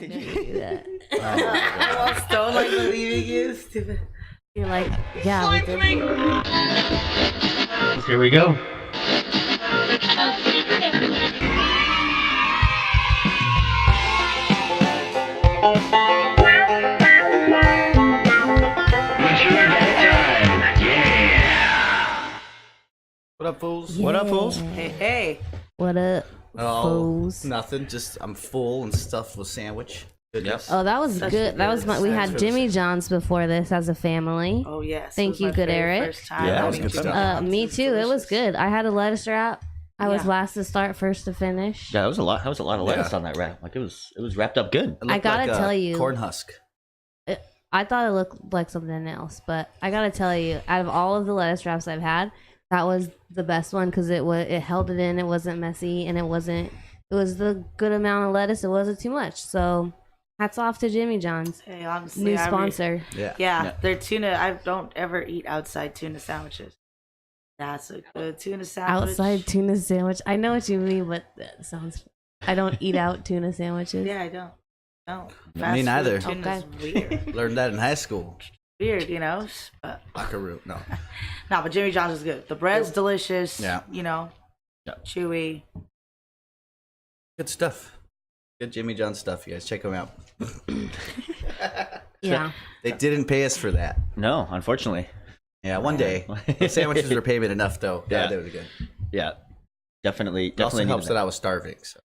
I never do that. I don't like believing you, stupid. You're like, yeah, we did. Here we go. What up, fools? What up, fools? Hey, hey. What up, fools? Nothing. Just I'm full and stuffed with sandwich. Goodness. Oh, that was good. That was my. We had Jimmy John's before this as a family. Oh yes. Thank you, good Eric. Yeah, that was good stuff. Me too. It was good. I had a lettuce wrap. I was last to start, first to finish. Yeah, that was a lot. That was a lot of lettuce on that wrap. Like it was wrapped up good. It I looked gotta like a tell you, corn husk. I thought it looked like something else, but I gotta tell you, out of all of the lettuce wraps I've had, that was the best one because it held it in. It wasn't messy, and it was the good amount of lettuce. It wasn't too much. So, hats off to Jimmy John's. Hey, honestly, New sponsor. Yeah, their tuna. I don't ever eat outside tuna sandwiches. That's a good tuna sandwich. Outside tuna sandwich. I know what you mean, but that sounds. I don't eat out tuna sandwiches. Yeah, I don't. No. Me neither. Tuna's weird. Learned that in high school. Weird, you know. But Buckaroo. No. no, but Jimmy John's is good. The bread's delicious. Yeah. You know, chewy. Good stuff. Good Jimmy John stuff, you guys. Check them out. Yeah. They didn't pay us for that. No, unfortunately. Yeah, one day. The sandwiches were payment enough, though. Yeah. They were good. Yeah, definitely. It also Definitely helps that I was starving. So.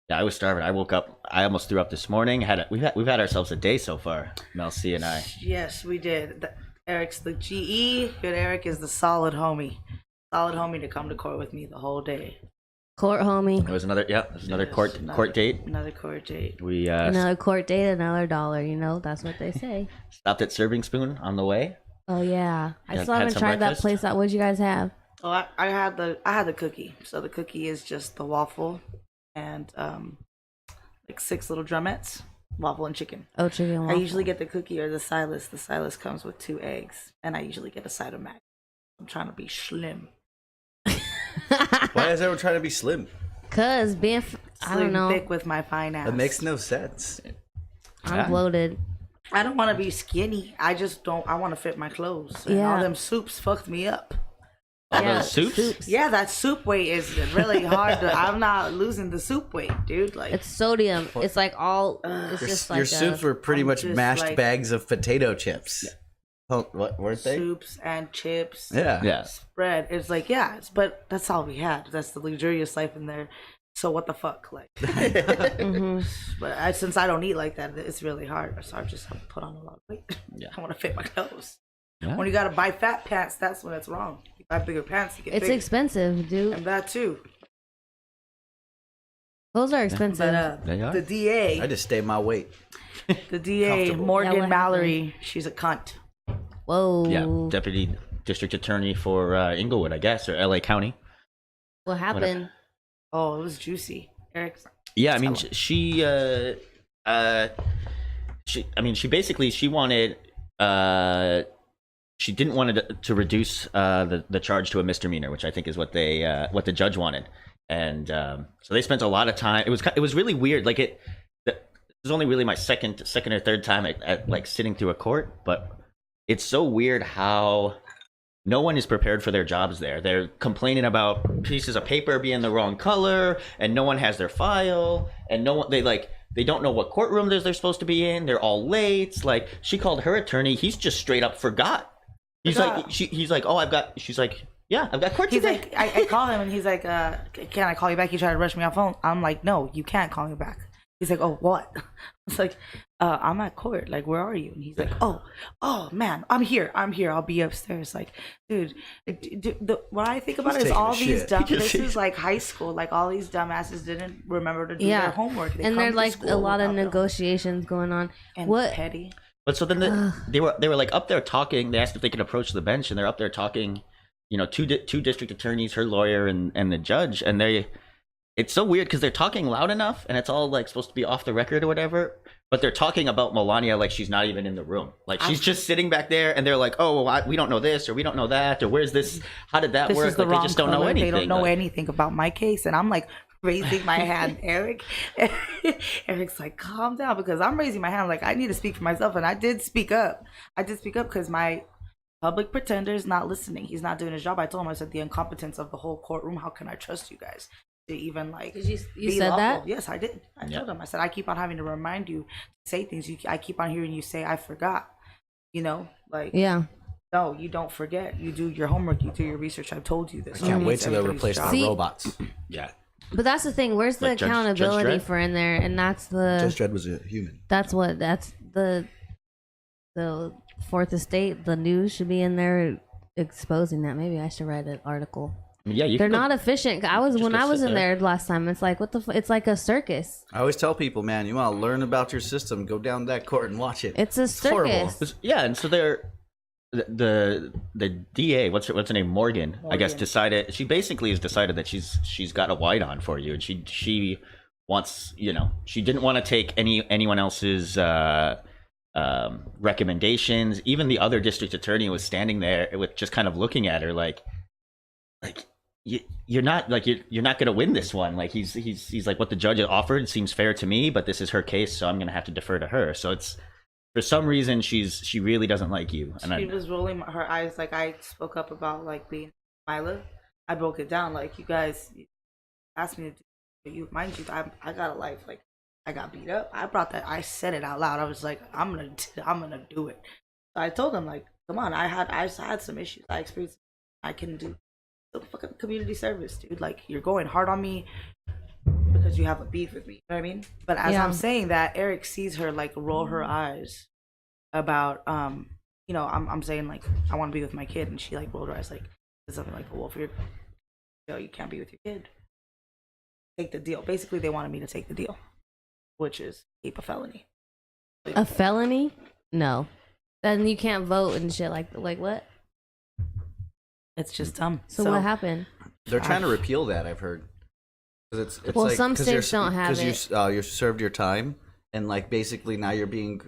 Yeah, I was starving. I woke up. I almost threw up this morning. We've had ourselves a day so far. Mel C and I. Yes, we did. Eric's the GE. Good Eric is the solid homie. Solid homie to come to court with me the whole day. Court homie. It was another. Yeah, it was another court date. Another court date. We another court date, another dollar. You know, that's what they say. stopped at Serving Spoon on the way. Oh yeah, I Yeah, still had haven't some tried breakfast. that place out. What'd you guys have? Oh, I had the cookie. So the cookie is just the waffle and like 6 little drumettes, waffle and chicken. Oh, chicken waffle. I usually get the cookie or the silas. The silas comes with 2 eggs, and I usually get a side of mac. I'm trying to be slim. Why is everyone trying to be slim? Cause being, I don't know. Thick with my fine ass. That makes no sense. I'm bloated. I don't want to be skinny. I just don't. I want to fit my clothes. And Yeah. all them soups fucked me up. All Yeah, those soups. Yeah, that soup weight is really hard. I'm not losing the soup weight, dude. Like It's sodium. It's like all. It's just like Your soups were pretty I'm much just mashed like- bags of potato chips. Oh, what weren't they? soups and chips. Yeah. Yeah. Bread. It's like but that's all we had. That's the luxurious life in there. So what the fuck, like? But since I don't eat like that, it's really hard. So I just have to put on a lot of weight. Yeah. I want to fit my clothes. Yeah. When you gotta buy fat pants, that's when it's wrong. You buy bigger pants, you get It's bigger. expensive, dude. And that too. Those are expensive. But They are. the DA, I just stay my weight. the DA, Comfortable. Morgan Yeah, what Mallory, she's a cunt. Whoa. Yeah, Deputy District Attorney for Inglewood, I guess, or LA County. What happened? Oh, it was juicy. Eric's. Yeah, I mean, she basically she wanted she didn't want to reduce the charge to a misdemeanor, which I think is what the judge wanted, and so they spent a lot of time. It was really weird. Like this was only really my second or third time at like sitting through a court, but it's so weird how no one is prepared for their jobs there. They're complaining about pieces of paper being the wrong color, and no one has their file, and no one they don't know what courtroom they're supposed to be in. They're all late. Like she called her attorney, he's just straight up forgot. He's like, he's like, oh, she's like, yeah, I've got court He's today. like, I call him and he's like, can I call you back? You try to rush me off phone. I'm like, no, you can't call me back. He's like, oh, what? I was like, I'm at court. Like, where are you? And he's like, oh, man, I'm here. I'll be upstairs. Like, dude, what I think about He's it is taking all a these shit. dumb. This is like high school. Like all these dumbasses didn't remember to do their homework. They and come there's to like school a lot of without their- negotiations going on. and What? petty. But so then they were like up there talking. They asked if they could approach the bench, and they're up there talking. You know, two district attorneys, her lawyer, and the judge, and it's so weird because they're talking loud enough, and it's all like supposed to be off the record or whatever. But they're talking about Melania like she's not even in the room. Like she's just sitting back there, and they're like, "Oh, we don't know this, or we don't know that, or where's this? How did that This work?" is the Like wrong they just don't know color. anything. They don't know like, anything about my case, and I'm like, raising my hand, Eric. Eric's like, calm down, because I'm raising my hand. Like, I need to speak for myself. And I did speak up. Because my public pretender is not listening. He's not doing his job. I told him, I said, the incompetence of the whole courtroom. How can I trust you guys to even like Did you be said lawful? that? Yes, I did. I told him. I said, I keep on having to remind you to say things. I keep on hearing you say, I forgot. Like, Yeah. no, you don't forget. You do your homework. You do your research. I've told you this. Can't wait It's till they're everybody's replaced job. by See- robots. Yeah. But that's the thing. Where's the Like Judge accountability Dredd? for in there? And that's Judge the Dredd was a human. that's the fourth estate. The news should be in there exposing that. Maybe I should write an article. I mean, yeah, you They're can go- not efficient. When go I was sit in there. there last time. It's like it's like a circus. I always tell people, man, you want to learn about your system, go down to that court and watch it. It's a horrible. circus. Yeah, and so the DA, what's her name, Morgan, I guess, decided, she basically has decided that she's got a white on for you, and she wants, she didn't want to take anyone else's recommendations. Even the other district attorney was standing there with just kind of looking at her like you're not gonna win this one. Like he's like, what the judge offered seems fair to me, but this is her case, so I'm gonna have to defer to her. So it's, for some reason, she really doesn't like you. And She was rolling her eyes. Like, I spoke up about like being Mila. I broke it down. Like, you guys asked me to do you. Mind you, I got a life. Like, I got beat up. I said it out loud. I was like, I'm gonna do it. So I told them, like, come on. I had some issues. I experienced. I can do some fucking community service, dude. Like, you're going hard on me because you have a beef with me. You know what I mean? But as Yeah. I'm saying that, Eric sees her like roll her eyes about I'm saying, like, I want to be with my kid, and she like rolled her eyes, like, said something like, well, if you're, you can't be with your kid, take the deal. Basically, they wanted me to take the deal, which is keep a felony. A felony? No. Then you can't vote and shit. Like what? It's just dumb. So what happened? They're trying to repeal that, I've heard. 'Cause it's Well, like, some 'cause you're- states don't have it. Because you served your time, and like basically now you're being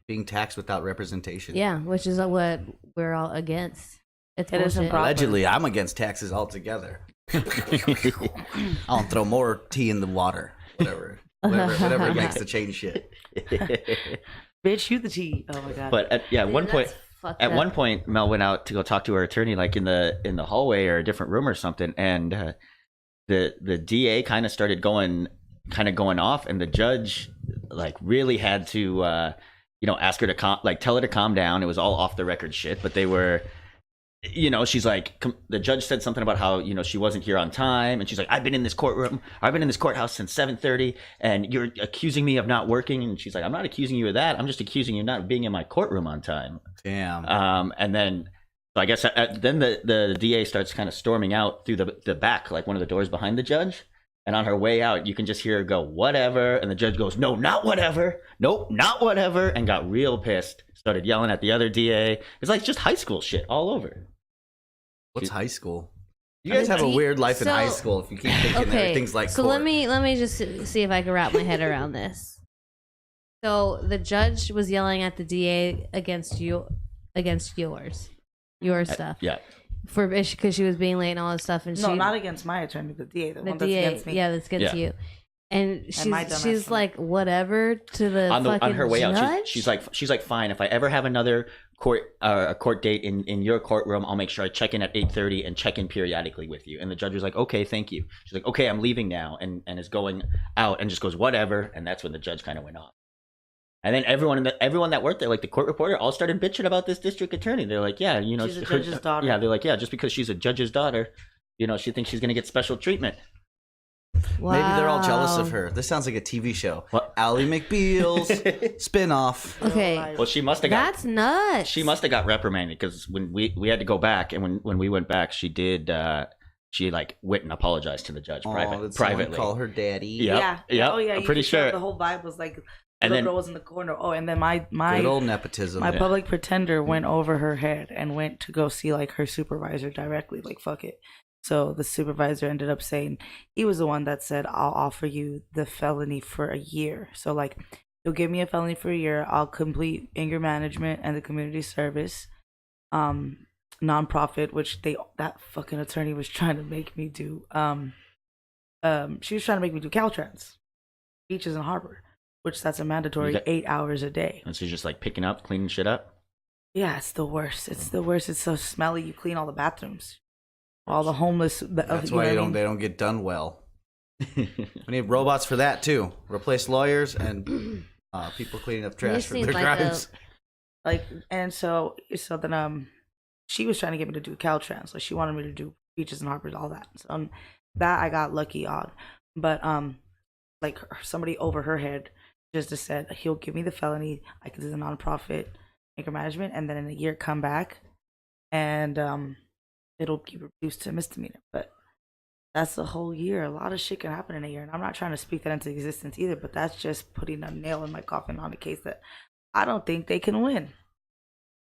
being taxed without representation. Yeah, which is what we're all against. It's It isn't bullshit. proper. Allegedly, I'm against taxes altogether. I'll throw more tea in the water. Whatever makes the change shit. Bitch, you the tea. Oh my god. But at one point, That's fucked at up. one point, Mel went out to go talk to her attorney, like in the hallway or a different room or something, and the DA kind of started going off, and the judge like really had to ask her to tell her to calm down. It was all off the record shit, but they were. She's like, the judge said something about how, she wasn't here on time. And she's like, I've been in this courthouse since 7:30, and you're accusing me of not working. And she's like, I'm not accusing you of that. I'm just accusing you of not being in my courtroom on time. Damn. And then, so I guess then the DA starts kind of storming out through the back, like one of the doors behind the judge. And on her way out, you can just hear her go, whatever. And the judge goes, no, not whatever. Nope, not whatever. And got real pissed. Started yelling at the other DA. It's like just high school shit all over. What's high school? You guys have a weird life in high school if you keep thinking that everything's like so court. let me just see if I can wrap my head around this. So the judge was yelling at the DA against your stuff. Yeah. Because she was being late and all this stuff, and no, she, not against my attorney, the DA, the one that's DA, against me. yeah, that's against Yeah. you. And my dumbass she's friend. like, whatever to the on fucking her way judge? out, she's like, fine. If I ever have another a court date in your courtroom, I'll make sure I check in at 8:30 and check in periodically with you. And the judge was like, okay, thank you. She's like, okay, I'm leaving now, and is going out and just goes whatever. And that's when the judge kind of went off. And then everyone that worked there, like the court reporter, all started bitching about this district attorney. They're like, yeah, She's a judge's daughter. Yeah, they're like, yeah, just because she's a judge's daughter, she thinks she's gonna get special treatment. Maybe they're all jealous of Wow. her. This sounds like a TV show. What? Ally McBeal's spinoff. Okay, Well, she must have got that's nuts. She must have got reprimanded, because when we had to go back, and when we went back, she did. She like went and apologized to the judge Did someone privately. call her daddy. Yeah. Yeah. Yep. Oh yeah. I'm you pretty could tell sure. the whole vibe was like, And little then- girl was in the corner. Oh, and then my Good old nepotism. my Yeah. public pretender went over her head and went to go see like her supervisor directly. Like, fuck it. So the supervisor ended up saying, he was the one that said, I'll offer you the felony for a year. So like, you'll give me a felony for a year. I'll complete anger management and the community service. nonprofit, which that fucking attorney was trying to make me do. She was trying to make me do Caltrans, beaches and harbor, which that's a mandatory 8 hours a day. And so you're just like picking up, cleaning shit up. Yeah, it's the worst. It's the worst. It's so smelly. You clean all the bathrooms, all the homeless. That's why they don't get done well. We need robots for that too. Replace lawyers and people cleaning up trash for their crimes. And so then she was trying to get me to do Caltrans. So she wanted me to do beaches and harbors, all that. So that I got lucky on, but like somebody over her head just said he'll give me the felony. I can do the nonprofit micromanagement, and then in a year come back, and it'll be reduced to misdemeanor. But that's a whole year. A lot of shit can happen in a year, and I'm not trying to speak that into existence either. But that's just putting a nail in my coffin on a case that I don't think they can win.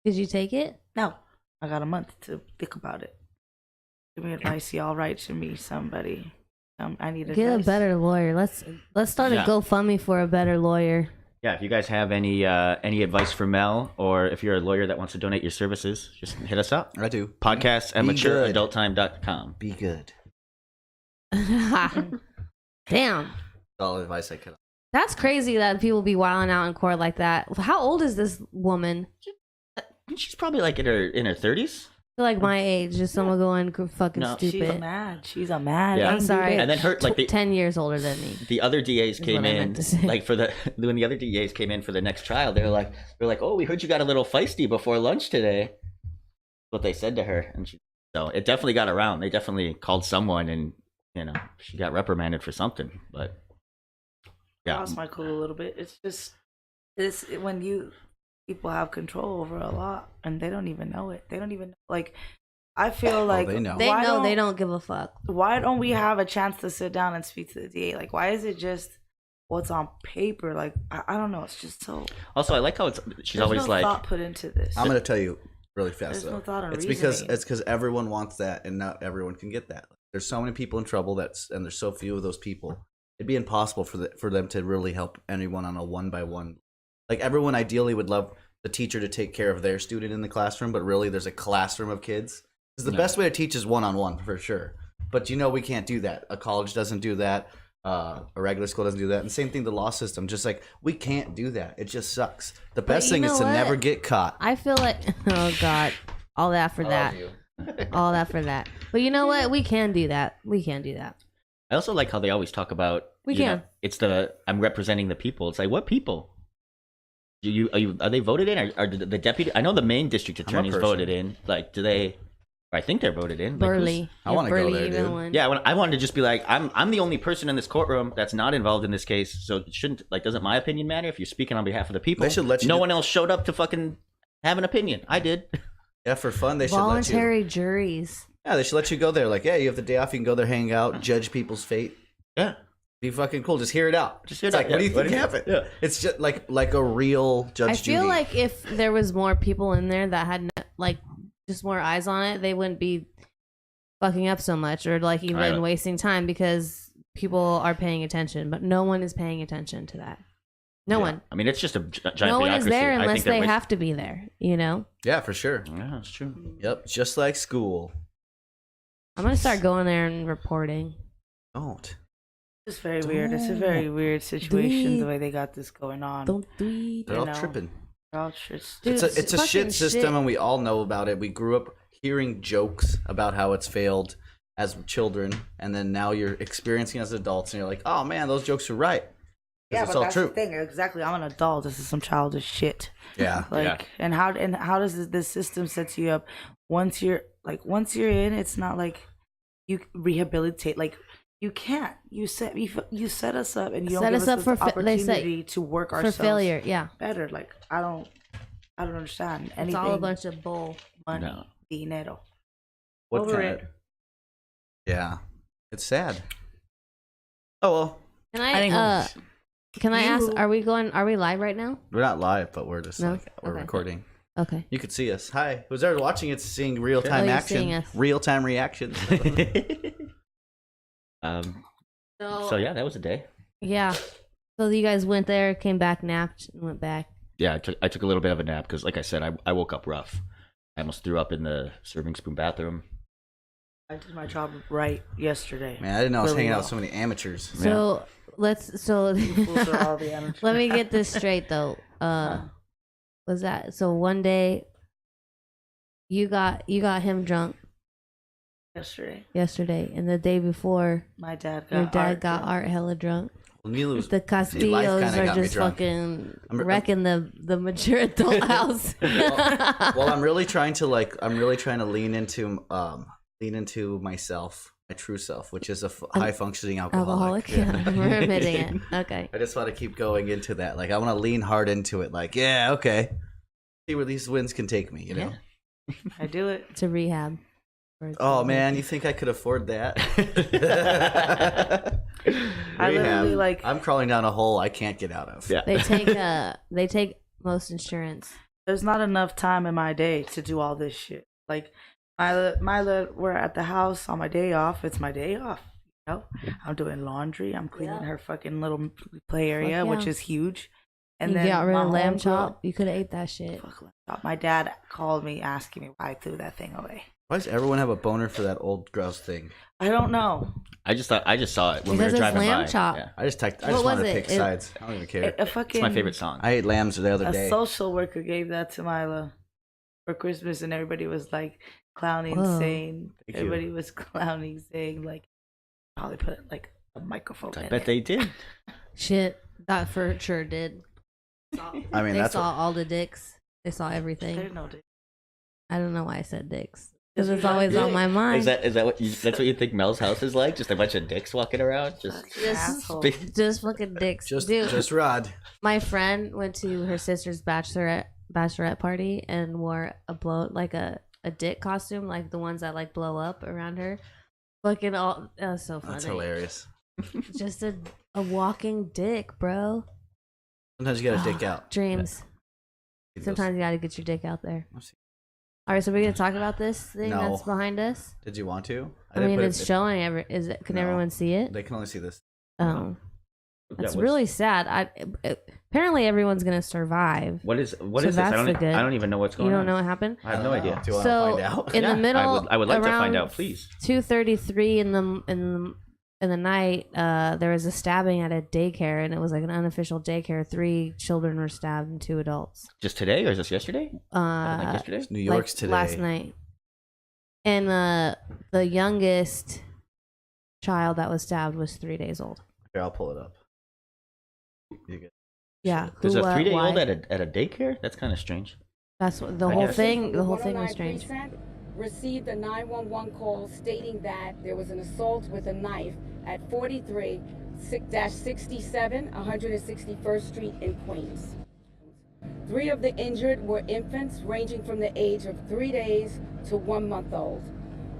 Did you take it? No, I got a month to think about it. Give me advice, y'all. Write to me, somebody. I need advice. Get a better lawyer. Let's start a GoFundMe for a better lawyer. Yeah, if you guys have any advice for Mel, or if you're a lawyer that wants to donate your services, just hit us up. I do. Podcast at matureadulttime.com. Be good. Damn. That's all the advice I could. That's crazy that people be wilding out in court like that. How old is this woman? She's probably like in her 30s. Like my age, just someone going fucking stupid. She's mad. She's a mad. Yeah. I'm sorry. And then her 10 years older than me. The other DAs came in, like when the other DAs came in for the next trial, they were like, "Oh, we heard you got a little feisty before lunch today." That's what they said to her, and so it definitely got around. They definitely called someone, and she got reprimanded for something. But yeah, lost my cool a little bit. It's just when people have control over a lot and they don't even know it. They don't even like. I feel like they know. They don't give a fuck. Why don't we have a chance to sit down and speak to the DA? Like, why is it just what's on paper? Like, I don't know. It's just so. Also, I like how she's always no like thought put into this. I'm gonna tell you really fast. There's no thought on it's reasoning. because everyone wants that, and not everyone can get that. There's so many people in trouble and there's so few of those people. It'd be impossible for them to really help anyone on a one by one. Like everyone ideally would love the teacher to take care of their student in the classroom, but really there's a classroom of kids. Because the best way to teach is one-on-one for sure. But we can't do that. A college doesn't do that. A regular school doesn't do that. And same thing, the law system. Just like we can't do that. It just sucks. The best thing is to never get caught. I feel like, oh God, all that for that. All that for that. But you know what? We can do that. We can do that. I also like how they always talk about. It's I'm representing the people. It's like, what people? Are they voted in? Are the deputy? I know the main district attorneys voted in. Like, do they? I think they're voted in. Burley. I want to go there, dude. Yeah, I wanted to just be like, I'm the only person in this courtroom that's not involved in this case. So it shouldn't doesn't my opinion matter if you're speaking on behalf of the people? They should let you. No one else showed up to fucking have an opinion. I did. Yeah, for fun, they should voluntary let you. juries. Yeah, they should let you go there. Like, yeah, you have the day off. You can go there, hang out, judge people's fate. Yeah. Be fucking cool. Just hear it out. Just hear it out. What do you think happened? Yeah. It's just like a real Judge Judy. I feel like if there was more people in there that had just more eyes on it, they wouldn't be fucking up so much or even wasting time because people are paying attention, but no one is paying attention to that. No one. I mean, it's just a giant No one is bureaucracy. there unless they have to be there, Yeah, for sure. Yeah, that's true. Yep, just like school. I'm going to start going there and reporting. Don't. It's very weird. It's a very weird situation the way they got this going on. Don't do it. They're all tripping. They're all trips. Dude, it's a shit system, and we all know about it. We grew up hearing jokes about how it's failed as children, and then now you're experiencing as adults, and you're like, "Oh man, those jokes are right." Yeah, it's but all that's true. the thing. Exactly. I'm an adult. This is some childish shit. Yeah. And how does this system set you up? Once you're in, it's not like you rehabilitate. Like you can't. You set us up, and you don't give us the opportunity to work ourselves for failure. Yeah. Better. Like I don't understand anything. It's all a bunch of bull. Money, dinero. What Over it. Yeah, it's sad. Oh well. Can I ask? Are we live right now? We're not live, but we're just we're recording. Okay. You could see us. Hi, who's there watching? It's seeing real time action, real time reactions. So yeah, that was a day. Yeah. So you guys went there, came back, napped, and went back. Yeah, I took a little bit of a nap because, like I said, I woke up rough. I almost threw up in the serving spoon bathroom. I did my job right yesterday. Man, I didn't know I was Really hanging out well. with so many amateurs. So Fools are all the amateurs. let me get this straight though. Was that so? One day, you got him drunk Yesterday, and the day before, my dad got your dad Art got drunk. Art hella drunk. Well, Neil was, The life Castillos kinda are got me just drunk. fucking I'm- wrecking the mature adult house. well, I'm really trying to lean into myself, my true self, which is a high functioning alcoholic. Yeah, we're admitting it. Okay. I just want to keep going into that. Like, I want to lean hard into it. Like, yeah, okay. See where these wins can take me, you know? I do it. To rehab. Oh, man, you think I could afford that? I literally Rehab. I'm crawling down a hole I can't get out of. Yeah. They take most insurance. There's not enough time in my day to do all this shit. Like, we're at the house on my day off. It's my day off. You know, I'm doing laundry. I'm cleaning her fucking little play area, Fuck yeah. which is huge. And You then got rid my of lamb homegirl- chop. You could have ate that shit. Fuck lamb chop. My dad called me asking me why I threw that thing away. Why does everyone have a boner for that old grouse thing? I don't know. I just saw it when Because we were it's driving lamb by. chop. Yeah. I just What wanted was to it? pick sides. I don't even care. A It's fucking my favorite song. I ate lambs the other a day. social worker gave that to Mila for Christmas, and everybody was like clowning, Whoa. saying Thank you. everybody was clowning, saying like probably put like a microphone. I in bet it. they did. Shit, that for sure did. I mean, They that's saw all the dicks. They saw There's everything. no dick. I don't know why I said dicks. Because Yes, it's you always got on my dick. mind. Is that that's what you think Mel's house is like? Just a bunch of dicks walking around? Just Asshole. Just fucking dicks. just Dude, Rod. my friend went to her sister's bachelorette party and wore a dick costume, like the ones that like blow up around her. Fucking all that was so funny. That's hilarious. Just a walking dick, bro. Sometimes you gotta dick out. Dreams. Sometimes you gotta get your dick out there. I've seen- All right, so we're gonna talk about this thing No. that's behind us. Did you want to? I didn't mean, put it's showing. Can No. everyone see it? They can only see this. Oh, that's what's- really sad. Apparently everyone's gonna survive. What is So this? I that's the good. don't even know what's You going don't on. know what happened. I have no idea. Do you want So to find out? in Yeah, the middle, I would like to find around out, please. 2:33 in the night, there was a stabbing at a daycare, and it was like an unofficial daycare. 3 children were stabbed and 2 adults. Just today, or is this yesterday? Like yesterday? New York's like today. last night, and the youngest child that was stabbed was 3 days old. Here, I'll pull it up. You get- Yeah, There's a 3-day-old why? at a daycare? That's kind of strange. That's what the I whole guess. thing. The whole 109 thing was strange. precinct received a 911 call stating that there was an assault with a knife at 43-67 161st Street in Queens. 3 of the injured were infants ranging from the age of 3 days to 1 month old.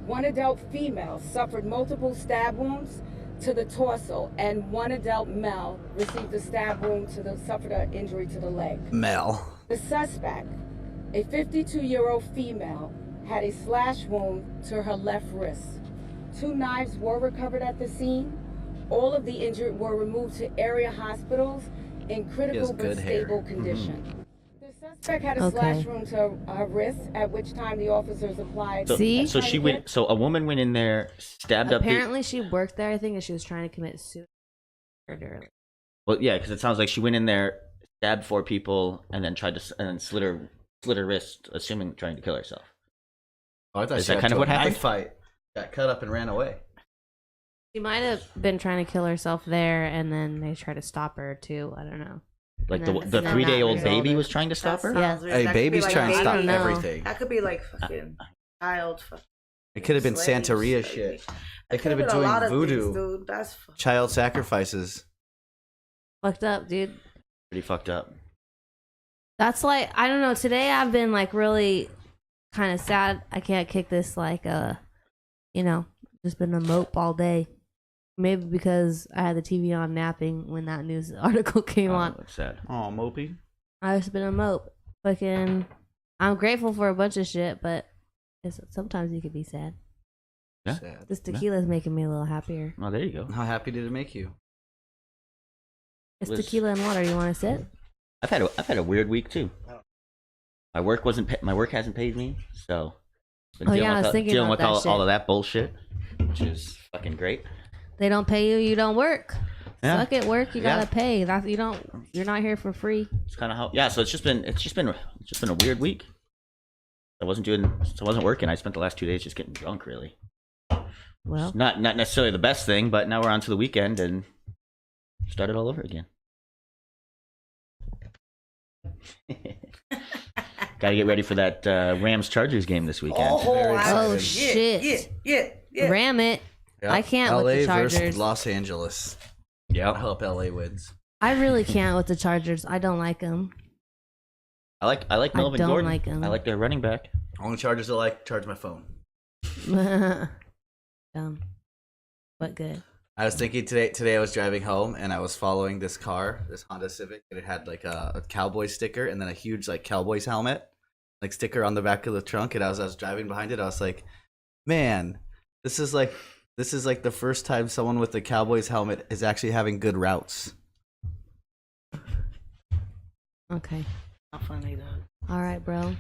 1 adult female suffered multiple stab wounds to the torso, and 1 adult male received a stab wound suffered an injury to the leg. Mel. The suspect, a 52-year-old female, had a slash wound to her left wrist. 2 knives were recovered at the scene. All of the injured were removed to area hospitals in critical but good hair. stable condition. The suspect had a Okay. slash wound to her wrist, at which time the officers applied. So, See? so she went. So a woman went in there, stabbed up. Apparently, she worked there. I think, and she was trying to commit suicide. Well, yeah, because it sounds like she went in there, stabbed 4 people, and then slit her wrist, assuming trying to kill herself. Oh, I thought Is she that got kind of into what a happened? knife fight. Got cut up and ran away. She might have been trying to kill herself there, and then they tried to stop her too. I don't know. Like And the then- the and then 3-day-old that baby resulted- was trying to stop her. Yeah. Hey, babies trying to I stop don't know. everything. That could be like fucking child. Fucking It could have been slaves, Santeria like, shit. It They could have been a doing lot of voodoo. things, dude. That's fucking Child sacrifices. Fucked up, dude. Pretty fucked up. That's like, I don't know. Today I've been like really kind of sad. I can't kick this like just been a mope all day. Maybe because I had the TV on napping when that news article came on. That's sad. Oh, mopey. I've just been a mope. Fucking, I'm grateful for a bunch of shit, but sometimes you could be sad. Yeah. Sad. This tequila's making me a little happier. Oh, there you go. How happy did it make you? It's Was- tequila and water. You want to sit? I've had a weird week too. My work my work hasn't paid me, so been Oh, yeah, I was thinking dealing about with that all shit. of that bullshit, which is fucking great. They don't pay you, you don't work. Yeah. Suck at work, you Yeah. gotta pay. That's you're not here for free. It's kind of how. Yeah, so it's just been a weird week. I wasn't working. I spent the last 2 days just getting drunk, really. Well, It's not necessarily the best thing, but now we're on to the weekend and start it all over again. Gotta get ready for that Rams Chargers game this weekend. Oh, shit. Yeah. ram it. Yep. I can't LA with the versus Chargers. Los Angeles. I Yeah, hope LA wins. I really can't with the Chargers. I don't like them. I like Melvin don't Gordon. like him. I like their running back. Only Chargers I like, charge my phone. Dumb, but good. I was thinking today I was driving home and I was following this car, this Honda Civic, and it had like a cowboy sticker and then a huge like Cowboys helmet, like sticker on the back of the trunk. And I was driving behind it, I was like, man, this is like the first time someone with the Cowboys helmet is actually having good routes. Okay. Not funny though. All right, bro.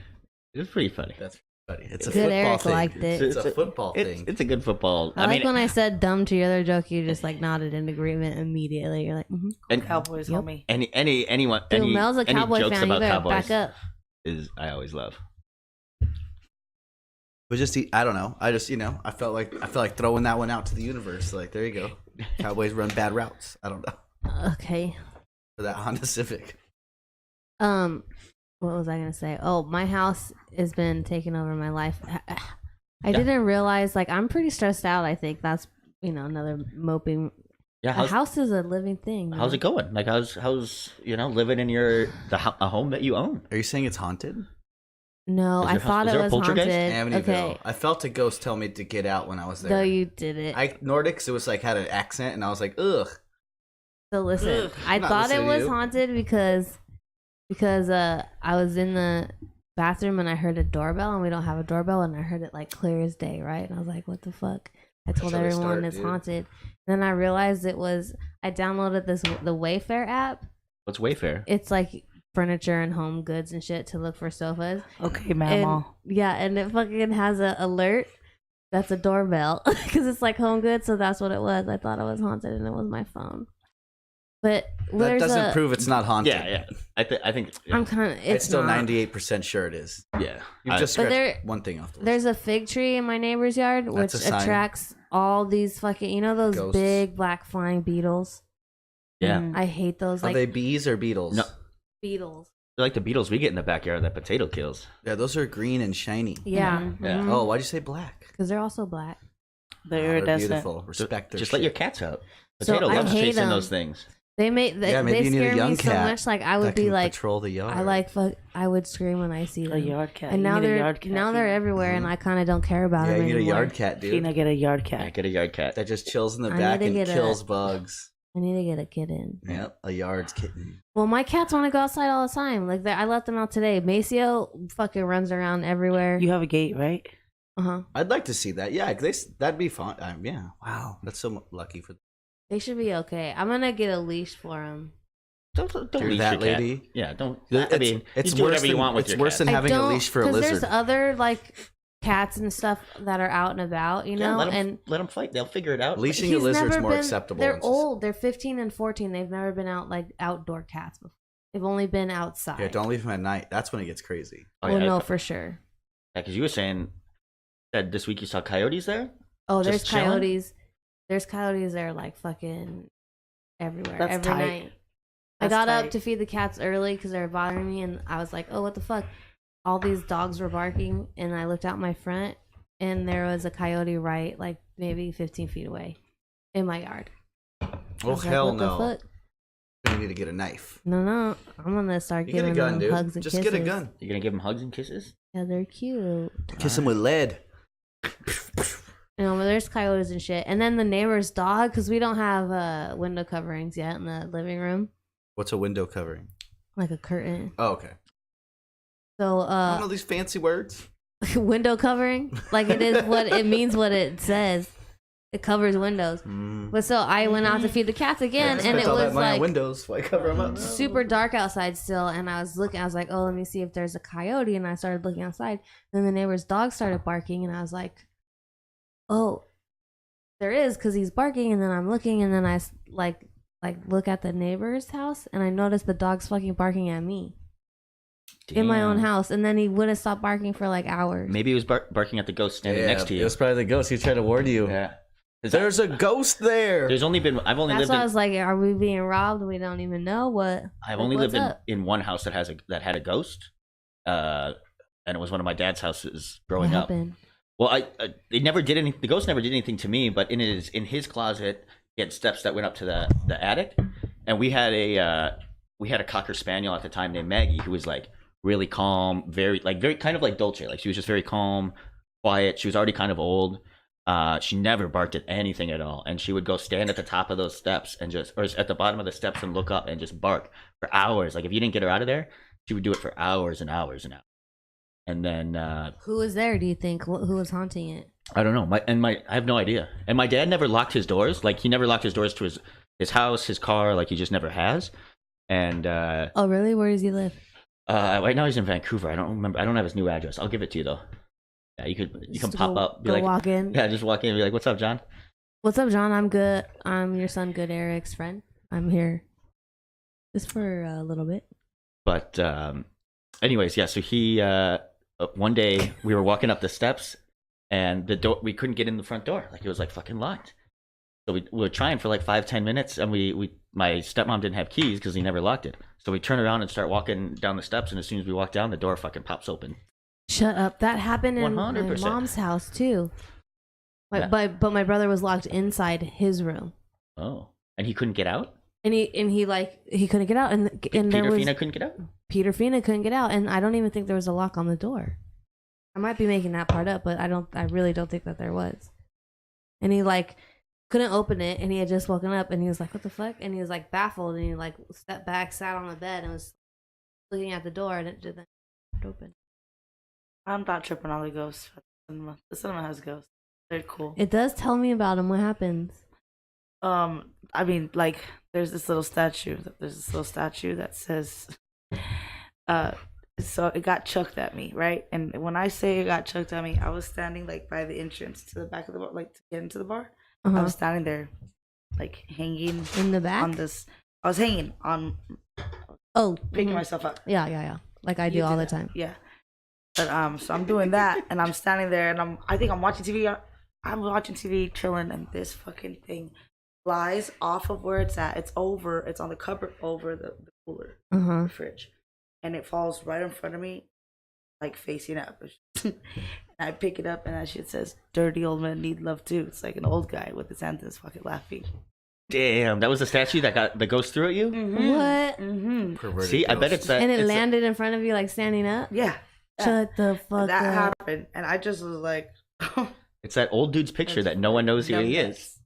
It was pretty funny. That's funny. It's a Good. football Eric thing. liked it. It's a football It's, thing. it's a good football. I like mean, when I said dumb to your other joke, you just like nodded in agreement immediately. You're like, and Cowboys, Yep. homie. anyone Dude, any, Mel's a any Cowboy jokes fan. You about better Cowboys back up. is I always love. But just I don't know. I just I felt like throwing that one out to the universe. Like there you go. Cowboys run bad routes. I don't know Okay. for that Honda Civic. What was I gonna say? Oh, my house has been taking over my life. I didn't realize, like, I'm pretty stressed out. I think that's another moping. Yeah, A house is a living thing. how's it going? Like how's living in a home that you own? Are you saying it's haunted? No, Is I there- thought is it there a was poltergeist? haunted. Amityville. Okay, I felt a ghost tell me to get out when I was there. though you did it. Nordics, it was like had an accent, and I was like, ugh. So listen, Ugh, I not thought it listening to was you. haunted because I was in the bathroom and I heard a doorbell, and we don't have a doorbell, and I heard it like clear as day, right? And I was like, what the fuck? I told how they everyone start, it's dude. haunted. Then I realized I downloaded the Wayfair app. What's Wayfair? It's like furniture and home goods and shit to look for sofas. Okay, And, mama. yeah, and it fucking has a alert that's a doorbell because it's like home goods, so that's what it was. I thought it was haunted, and it was my phone. But That there's doesn't prove it's not haunted. Yeah. I think. Yeah. I'm kind of. It's still not. 98% sure it is. Yeah. You've just But scratched one thing off the list. There's a fig tree in my neighbor's yard, which That's a sign. attracts all these fucking, those Ghosts. big black flying beetles. Yeah. I hate those. Are Like they bees or beetles? No. beetles. They're like the beetles we get in the backyard that potato kills. Yeah, those are green and shiny. Yeah. Yeah. Oh, why'd you say black? Because they're also black. They're They're iridescent. beautiful. Respect their Just shit. let your cats out. So Potato I loves hate chasing 'em. those things. They Yeah, maybe they you need a scare young me so cat much. Like I that would be can like, patrol the yard. I like fuck. I would scream when I see A them. yard cat. And You now need a they're yard cat. now they're everywhere, and I kind of don't care about Yeah, them you need anymore. a yard cat, dude. Tina, get a yard Yeah, cat. get a yard cat. That just chills in the I back need and to get kills bugs. I need to get a kitten. Yep, a yard's kitten. Well, my cats want to go outside all the time. Like I let them out today. Maceo fucking runs around everywhere. You have a gate, right? Uh-huh. I'd like to see that. Yeah, that'd be fun. Yeah, wow, that's so lucky for. They should be okay. I'm gonna get a leash for them. Don't You're leash that your cat. lady? Yeah, don't. It's- I mean, it's you do worse whatever you than- want with it's your worse cat. than having a leash for a lizard. There's other like cats and stuff that are out and about, Yeah, let and them fight. They'll figure it out. Leashing a he's lizard's never more been- acceptable. They're in old. They're 15 and 14. They've never been out like outdoor cats before. They've only been outside. Yeah, don't leave them at night. That's when it gets crazy. Oh, Well, yeah, no, for sure. because you were saying that this week you saw coyotes there. Oh, there's Just chilling? coyotes. There's coyotes there like fucking everywhere That's every tight. night. I That's got up tight. to feed the cats early because they were bothering me, and I was like, "Oh, what the fuck!" All these dogs were barking, and I looked out my front, and there was a coyote right, like maybe 15 feet away, in my yard. I Oh was like, hell what the no! fuck? You need to get a knife. No, I'm gonna start You get a giving gun, them dude. hugs and Just kisses. get a gun. You're gonna give them hugs and kisses. Yeah, they're cute. Kiss them with lead. But there's coyotes and shit, and then the neighbor's dog, because we don't have window coverings yet in the living room, What's a window covering? like a curtain. Oh, okay. So I don't know these fancy words. window covering, like it is what it means, what it says. It covers windows. But so I went out to feed the cats again, and it all that was money on like windows. Why cover them up? super dark outside still. And I was like, oh, let me see if there's a coyote. And I started looking outside. Then the neighbor's dog started barking, and I was like, oh, there is, because he's barking. And then I'm looking, and then I like look at the neighbor's house, and I noticed the dog's fucking barking at me. In my own house, and then he wouldn't stop barking for like hours. Maybe he was barking at the ghost standing next to you. It was probably the ghost. He tried to warn you. Yeah. There's a ghost there. I've only That's lived why I in, was like, are we being robbed? We don't even know what. I've only what's lived up? in one house that had a ghost, and it was one of my dad's houses What growing up. happened? Well, it never did anything. The ghost never did anything to me, but in his closet, he had steps that went up to the attic, and we had a cocker spaniel at the time named Maggie, who was like really calm, very kind of like Dolce. Like she was just very calm, quiet. She was already kind of old. She never barked at anything at all, and she would go stand at the top of those steps and or at the bottom of the steps and look up and just bark for hours. Like if you didn't get her out of there, she would do it for hours and hours and hours. And then Who was there? Do you think? Who was haunting it? I don't know. I have no idea. And my dad never locked his doors. Like he never locked his doors to his house, his car. Like he just never has. And Oh, really? Where does he live? right now he's in Vancouver. I don't remember. I don't have his new address. I'll give it to you though. Yeah, you can Just pop go- up. Be go like, walk in. Yeah, just walk in and be like, "What's up, John?" What's up, John? I'm good. I'm your son, Good Eric's friend. I'm here just for a little bit. But anyways, yeah. So he one day we were walking up the steps and the door, we couldn't get in the front door. Like it was like fucking locked. So we were trying for like 5-10 minutes, and my stepmom didn't have keys because he never locked it. So we turn around and start walking down the steps, and as soon as we walk down, the door fucking pops open. Shut up. That happened in 100%. my mom's house too. Yeah. But my brother was locked inside his room, Oh, and he couldn't get out. and he couldn't get out, and there Peter was Fina couldn't get out. Peter Fina couldn't get out, and I don't even think there was a lock on the door. I might be making that part up, but I really don't think that there was. And he couldn't open it, and he had just woken up, and he was like, "What the fuck?" And he was like baffled, and he stepped back, sat on the bed, and was looking at the door, and it didn't open. I'm not tripping on the ghosts. The cinema has ghosts. They're cool. It does tell me about him. What happens? I mean, like, there's this little statue. That says, so it got chucked at me, right? And when I say it got chucked at me, I was standing like by the entrance to the back of the bar, like to get into the bar. Uh-huh. I was standing there, like hanging In the back. on this. I was hanging on, Oh, picking mhm. myself up. Yeah. Like I do You all the that. time. Yeah. But so I'm doing that, and I'm standing there, and I think I'm watching TV. I'm watching TV, chilling, and this fucking thing flies off of where it's at. It's on the cupboard over the cooler, Uh-huh. the fridge, and it falls right in front of me, like facing up. And I pick it up, and that shit says, "Dirty old men need love too." It's like an old guy with his hands in his pocket laughing. Damn, that was the statue that got the ghost threw at you. What? Mm-hmm. Perverted See, I bet ghost. it's that. And it it's landed in front of you, like standing up. Yeah. Shut the fuck That up. happened, and I just was like, it's that old dude's picture that no one knows who he is.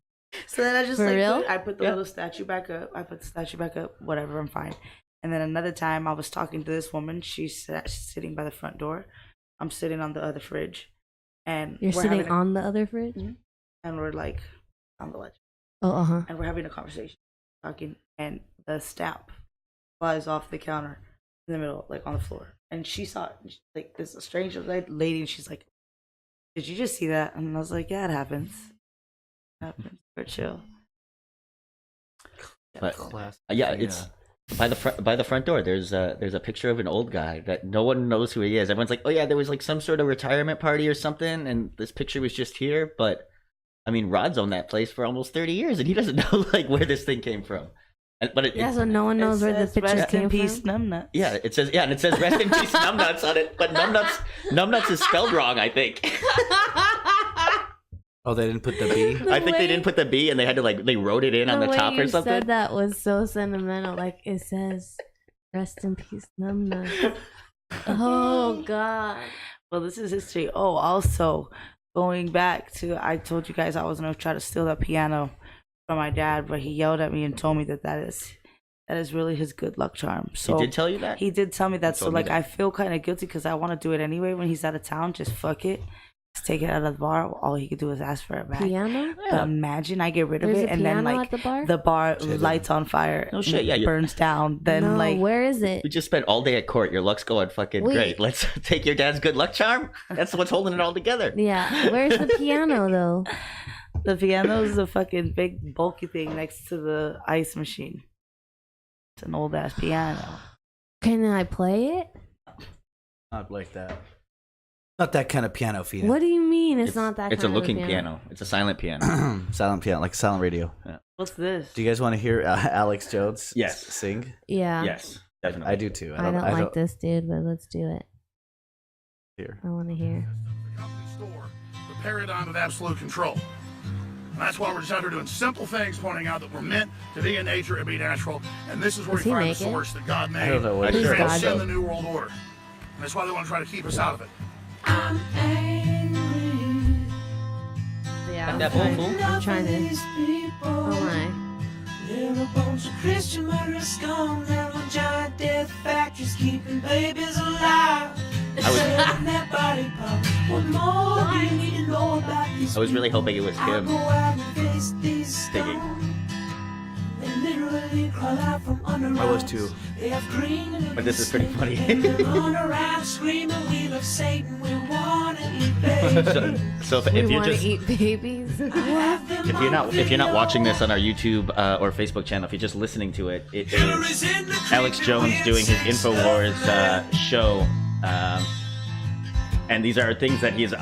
So then I just For like real? I put the Yeah. little statue back up. I put the statue back up. Whatever, I'm fine. And then another time I was talking to this woman. She's sitting by the front door. I'm sitting on the other fridge, and You're we're sitting having on the other fridge? and we're like on the ledge, Oh, uh-huh. and we're having a conversation, talking, and the stamp flies off the counter in the middle, like on the floor. And she saw it. And she's like, this is a strange lady, and she's like, "Did you just see that?" And I was like, "Yeah, it happens. It happens. We're chill." But Class. yeah, it's by the front door. There's a picture of an old guy that no one knows who he is. Everyone's like, "Oh yeah, there was like some sort of retirement party or something, and this picture was just here." But I mean, Rod's owned that place for almost 30 years, and he doesn't know like where this thing came from. Yeah, so no one knows where the pictures "Rest came in peace, from. numbnuts." Yeah, it says and it says "Rest in peace, numbnuts" on it, but numbnuts is spelled wrong, I think. Oh, they didn't put the B. I think they didn't put the B, and they had to they wrote it in on the way top you or something. said that was so sentimental. Like it says, "Rest in peace, numbnuts." Oh God. Well, this is history. Oh, also going back to, I told you guys I was gonna try to steal that piano from my dad, but he yelled at me and told me that is really his good luck charm. So He did tell you that? He did tell me that. He So told me like that. I feel kind of guilty because I want to do it anyway when he's out of town. Just fuck it. take it out of the bar. All he could do is ask for it back. Piano? Imagine I get rid of There's it a and then piano like at the bar? the bar lights on fire. No shit, yeah, burns down. Then No, like where is it? We just spent all day at court. Your luck's going fucking Wait. great. Let's take your dad's good luck charm. That's what's holding it all together. Yeah, where's the piano though? the piano is a fucking big bulky thing next to the ice machine. It's an old ass piano. Can I play it? Not like that. Not that kind of piano, Fina. What do you mean? It's not that. It's a kind of looking piano. It's a silent piano. Silent piano, like silent radio. What's this? Do you guys want to hear Alex Jones Yes. sing? Yeah. Yes, definitely. I do too. I don't like this dude, but let's do it. Here. I want to hear. Store, the paradigm of absolute control. And that's why we're just out here doing simple things, pointing out that we're meant to be in nature and be natural. And this is where Does we he find make the it? source that God made. I don't know what it to is. transcend God. the New World Order. And that's why they want to try to keep us out of it. I'm angry. Yeah, That fool. I'm trying to. These people. Oh my. They're a bunch of Christian murderers scum. They're on giant death factories keeping babies alive. Selling their body parts. What more do you need to know about these I was really hoping it was people? him I go out and face these singing. stones. They literally crawl out from under I was rocks. too. They have green and But this is pretty funny. and they run around screaming, we love Satan, we want to eat babies. So We if you want to just eat babies. if you're not watching this on our YouTube or Facebook channel, if you're just listening to it, it is Alex Jones doing his Infowars show. And these are things that he's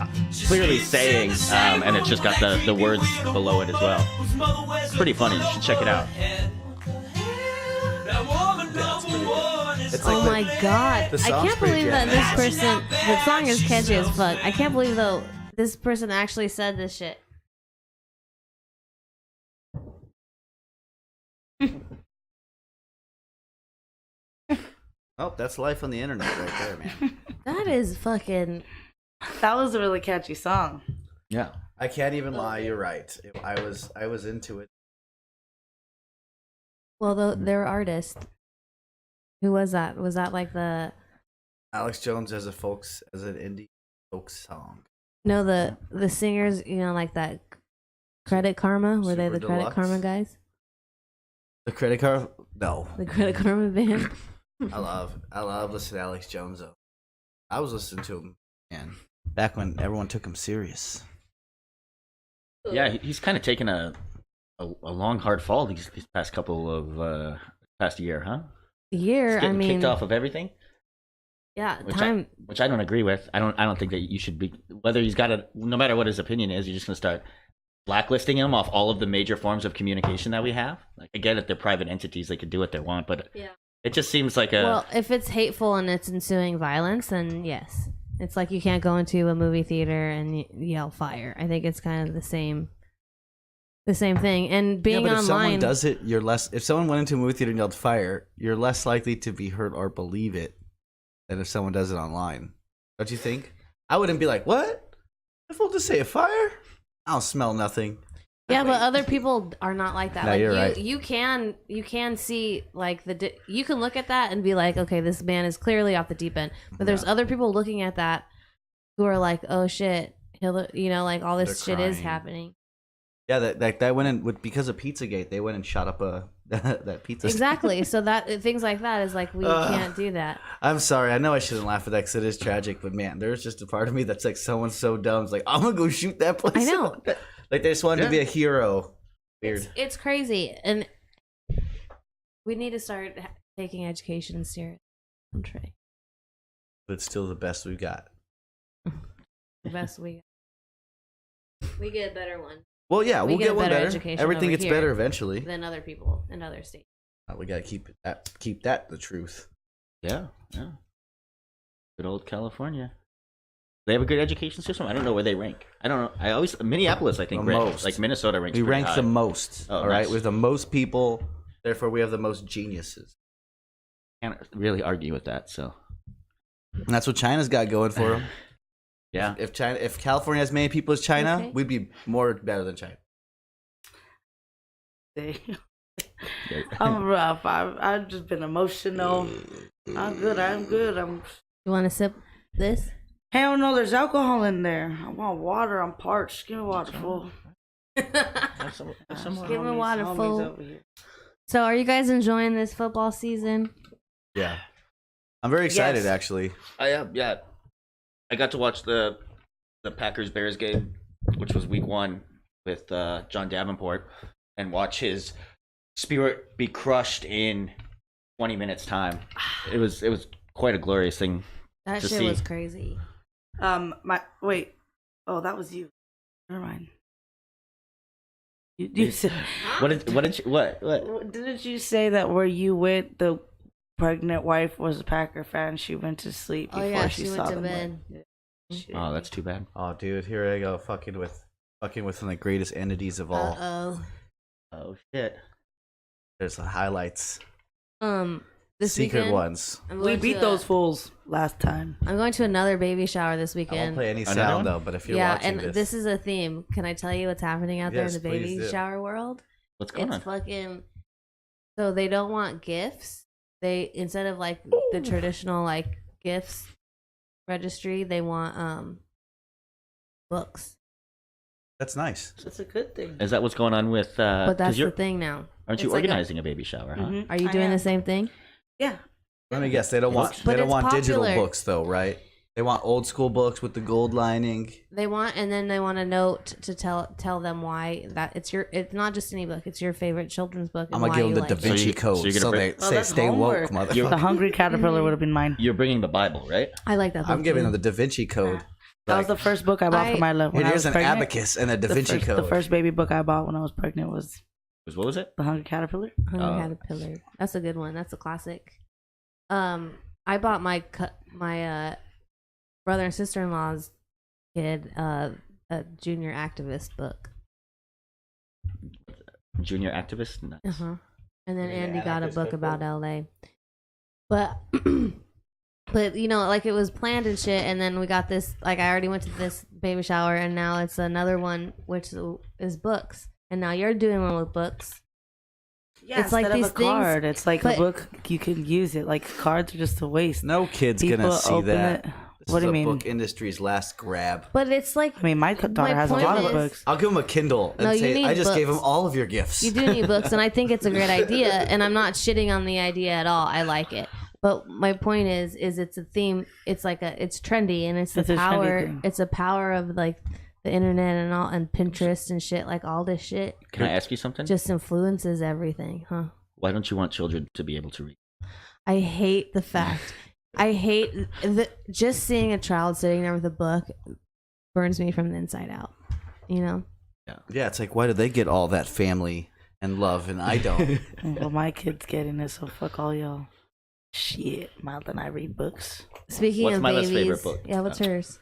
clearly saying, and it's just got the words below it as well. It's pretty funny. You should check it out. It's Oh like my god. the I song's can't pretty believe that jazzy. this person. The song is catchy as fuck. I can't believe though this person actually said this shit. Oh, that's life on the internet right there, man. That is fucking. That was a really catchy song. Yeah. I can't even lie. You're right. I was into it. Well, they're artists. Who was that? Was that like the? Alex Jones as an indie folk song. No, the singers. You know, like that. Credit Karma. Were they Super the Credit Deluxe? Karma guys? The credit card? No. The Credit Karma band. I love listening to Alex Jones though. I was listening to him, man, back when everyone took him serious. Yeah, he's kind of taken a long, hard fall these past couple of past year, huh? Year. He's I getting mean, kicked off of everything, yeah. which Time. which I don't agree with. I don't think that you should be, whether he's got a, no matter what his opinion is, you're just gonna start blacklisting him off all of the major forms of communication that we have. Like, I get it, they're private entities; they could do what they want, but Yeah. it just seems like a Well, if it's hateful and it's ensuing violence, then yes. It's like you can't go into a movie theater and yell fire. I think it's kind of the same thing. And being yeah, but if someone online, does it, you're less. If someone went into a movie theater and yelled fire, you're less likely to be hurt or believe it than if someone does it online. Don't you think? I wouldn't be like, "What? If we'll just say a fire, I'll smell nothing." yeah, but other people are not like that. No, like you're right. you can see like you can look at that and be like, okay, this man is clearly off the deep end. But there's other people looking at that who are like, oh shit, like all this They're shit is crying. happening. Yeah, that went in because of Pizzagate. They went and shot up that pizza. Exactly. So that things like that is like we can't do that. I'm sorry. I know I shouldn't laugh at that because it is tragic, but man, there's just a part of me that's like, someone's so dumb. It's like, I'm gonna go shoot that place. I know. Like they just wanted to be a hero. Weird. It's crazy, and we need to start taking education serious. Country, But it's still the best we got. the best we get a better one Well, yeah, We we'll get get a one better better. education Everything over gets here better eventually. than other people in other states. We gotta keep that the truth. yeah. Good old California. They have a good education system. I don't know where they rank. I don't know. I always Minneapolis. I think The ranks, most. like Minnesota ranks. We pretty rank high. the most. Oh, all right, nice. we have the most people. Therefore, we have the most geniuses. Can't really argue with that. So And that's what China's got going for them. yeah, If California has many people as China, Okay. we'd be more better than China. I'm rough. I've just been emotional. I'm good. You want to sip this? Hell no, there's alcohol in there. I want water. I'm parched. Give me water, fool. Have some more. Give me water, Homies fool. over here. So, are you guys enjoying this football season? Yeah. I'm very excited, Yes. actually. I am, yeah. I got to watch the Packers Bears game, which was week 1 with John Davenport, and watch his spirit be crushed in 20 minutes time. It was quite a glorious thing. That To shit see. was crazy. Wait. Oh, that was you. Never mind. You said, What? didn't you say that where you went, the pregnant wife was a Packer fan? She went to sleep Oh, before yeah, she she saw went to them bed. win. Shit. Oh, that's too bad. Oh, dude, here I go, fucking with one of the greatest entities of all. Uh-oh. Oh shit. There's the highlights, This secret weekend, ones. I'm We going beat to those fools last time. I'm going to another baby shower this I won't weekend. play any Another sound one? though, but if you're Yeah, watching and this is a theme. Can I tell you what's happening out there in Yes, the please baby do. shower world? What's going It's on? fucking. So they don't want gifts. They, instead of like the traditional like gifts registry, they want books. that's nice. That's a good thing. Is that what's going on with? But 'cause that's you're, the thing now. aren't you It's like a- organizing a baby shower? Huh? Mhm. Are you I doing am. the same thing? Yeah. Let me guess. They don't want But it's digital popular. books though, right? They want old school books with the gold lining. They want, and then they want a note to tell them why that it's not just any book. It's your favorite children's book. And I'm gonna why give you them the like Da it. Vinci So you- Code, so you're so, gonna they bring- Oh, say that's stay homework. woke, The motherfucker. Hungry Caterpillar would have been mine. You're bringing the Bible, right? I like that book. I'm giving too. them the Da Vinci Code. That was the first book I bought for my love. When I It was is an pregnant. abacus and a Da The Vinci first- Code. The first baby book I bought when I was pregnant was What was it? The Hungry Caterpillar. Hungry Oh. Caterpillar. That's a good one. That's a classic. I bought my brother and sister in law's kid a junior activist book. Junior activist. Nice. And then Yeah, Andy got a anarchist book book. about LA. But but you know, like it was planned and shit, and then we got this, like I already went to this baby shower, and now it's another one which is books. And now you're doing one with books. Yeah, It's like instead these of a card, things- it's like but- a book. You can use it. Like cards are just a waste. No kid's People gonna see open that. it. This What is do you the mean? book industry's last grab. But it's like I mean, my daughter has a point lot of is- books. I'll give them a Kindle and No, you say, need I just gave books. them all of your gifts. you do need books, and I think it's a great idea, and I'm not shitting on the idea at all. I like it. But my point is it's a theme. It's like it's trendy, and it's It's the a trendy power. thing. It's a power of like the internet and all, and Pinterest and shit. Like all this shit Can I ask you something? just influences everything, huh? Why don't you want children to be able to read? I hate the fact. I hate just seeing a child sitting there with a book burns me from the inside out. You know. Yeah, it's like, why do they get all that family and love and I don't? Well, my kid's getting it, so fuck all y'all. Shit, Mild and I read books. Speaking What's of Mila's babies, favorite book? yeah, what's hers?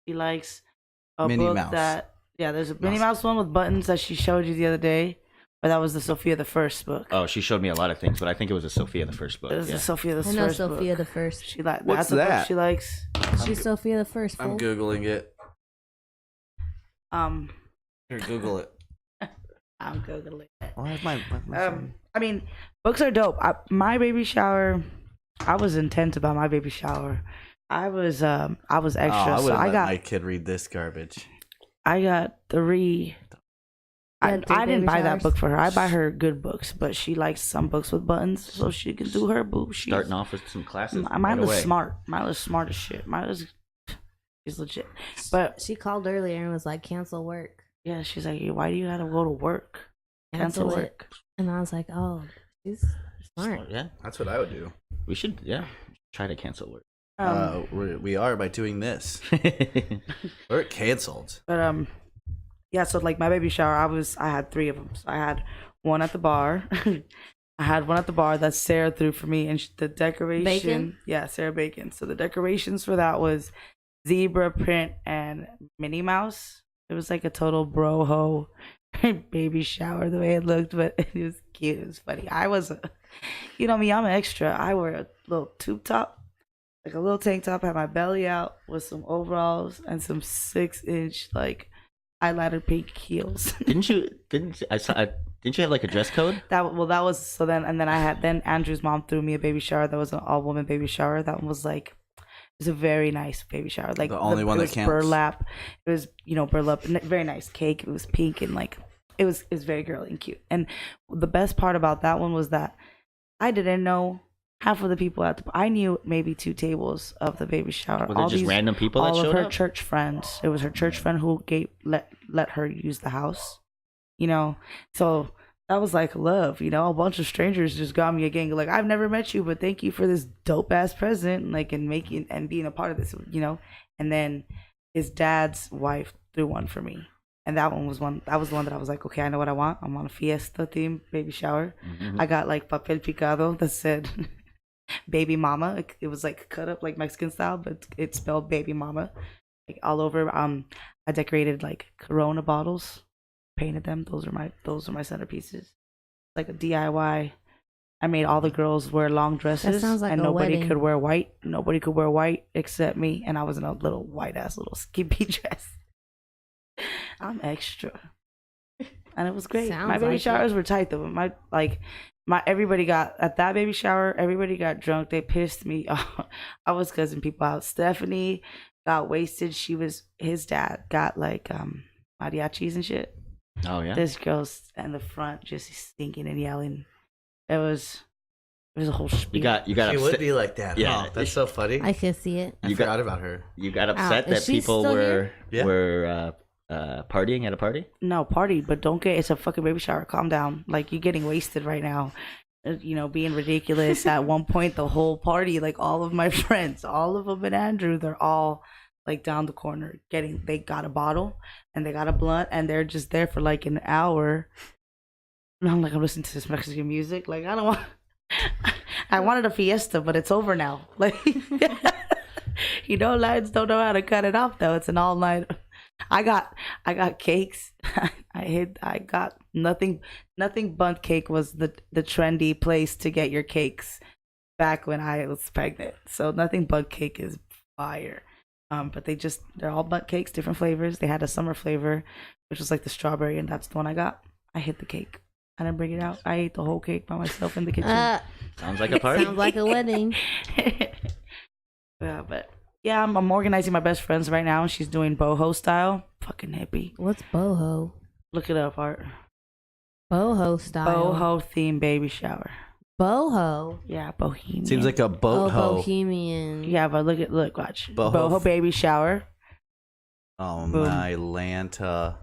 She likes a Minnie book Mouse. that there's a Minnie Mouse one with buttons that she showed you the other day, but that was the Sophia the First book. Oh, she showed me a lot of things, but I think it was a Sophia the first book. It was Yeah. the Sophia the I know First Sophia book. the First. She like What's that's a book that? she likes. She's Sophia the First. I'm fool. Googling it. Um, Here, Google it. I'm googling it. Oh, I have my I mean, books are dope. My baby shower, I was intense about my baby shower. I was extra. I so wouldn't I let got my kid read this garbage. 3. You had 3 I didn't baby buy that showers? book for her. I buy her good books, but she likes some books with buttons, so she can do her boo. She's, Starting off with some classes. Mine right was away. smart. Mine was smart as shit. Mine was, she's legit. But She called earlier and was like, "Cancel work." yeah, she's like, why do you gotta go to work? Cancel it. work. And I was like, "Oh, she's smart." Yeah, That's what I would do. we should. Yeah, try to cancel work. We are by doing this. We're canceled. But yeah. So like my baby shower, I had 3 of them. So I had one at the bar. I had one at the bar that Sarah threw for me, and the decoration. Bacon? Yeah, Sarah Bacon. So the decorations for that was zebra print and Minnie Mouse. It was like a total bro ho baby shower the way it looked, but it was cute. It was funny. I was, you know me, I'm an extra. I wear a little tube top, like a little tank top, had my belly out with some overalls and some 6-inch like highlighter pink heels. Didn't you? Didn't you have like a dress code? That was so then, and then I had Andrew's mom threw me a baby shower that was an all woman baby shower. That one was like was a very nice baby shower. Like The only one it that was counts. burlap. It was burlap. Very nice cake. It was pink and like it was very girly and cute. And the best part about that one was that I didn't know half of the people at the. I knew maybe 2 tables of the baby shower. Were there just random people that all of showed her up? church friends. It was her church friend who let her use the house. So that was like love. A bunch of strangers just got me a gang. Like, I've never met you, but thank you for this dope ass present. Like, and making and being a part of this. And then his dad's wife threw one for me. And that one was one. That was the one that I was like, okay, I know what I want. I'm on a fiesta theme baby shower. Mm-hmm. I got like papel picado that said baby mama. It was like cut up like Mexican style, but it spelled baby mama like all over. I decorated like Corona bottles, painted them. Those are my centerpieces. Like a DIY. I made all the girls wear long dresses. That sounds like and a nobody wedding. could wear white. Nobody could wear white except me, and I was in a little white ass little skimpy dress. I'm extra, and it was great. Sounds My baby like showers were tight though. Everybody got at that baby shower. Everybody got drunk. They pissed me off. I was cussing people out. Stephanie got wasted. His dad got like mariachis and shit. Oh yeah. This girl's in the front just stinking and yelling. It was a whole spiel. You got She upset. would be like that. Yeah. Huh? That's so funny. I could see it. I forgot about her. You got upset Is that she people still were here? were partying at a party. No, party, but don't get. It's a fucking baby shower. Calm down. Like, you're getting wasted right now. Being ridiculous. At one point, the whole party, like all of my friends, all of them and Andrew, they're all like down the corner they got a bottle and they got a blunt and they're just there for like an hour. And I'm listening to this Mexican music. Like, I don't want. I wanted a fiesta, but it's over now. Like, lions don't know how to cut it off though. It's an all night. I got cakes. I got nothing. Bundt cake was the trendy place to get your cakes back when I was pregnant. So Nothing Bundt cake is fire. But they're all Bundt cakes, different flavors. They had a summer flavor, which was like the strawberry, and that's the one I got. I hit the cake. I didn't bring it out. I ate the whole cake by myself in the kitchen. Sounds like a party. Sounds like a wedding. Yeah, but yeah, I'm organizing my best friends right now. She's doing boho style. Fucking hippie. What's boho? Look it up, Art. Boho style. Boho theme baby shower. Boho. Yeah, bohemian. Seems like a boat hoe. Bohemian. Yeah, but look, watch. Boho. Boho baby shower. Oh Boom. my Lanta.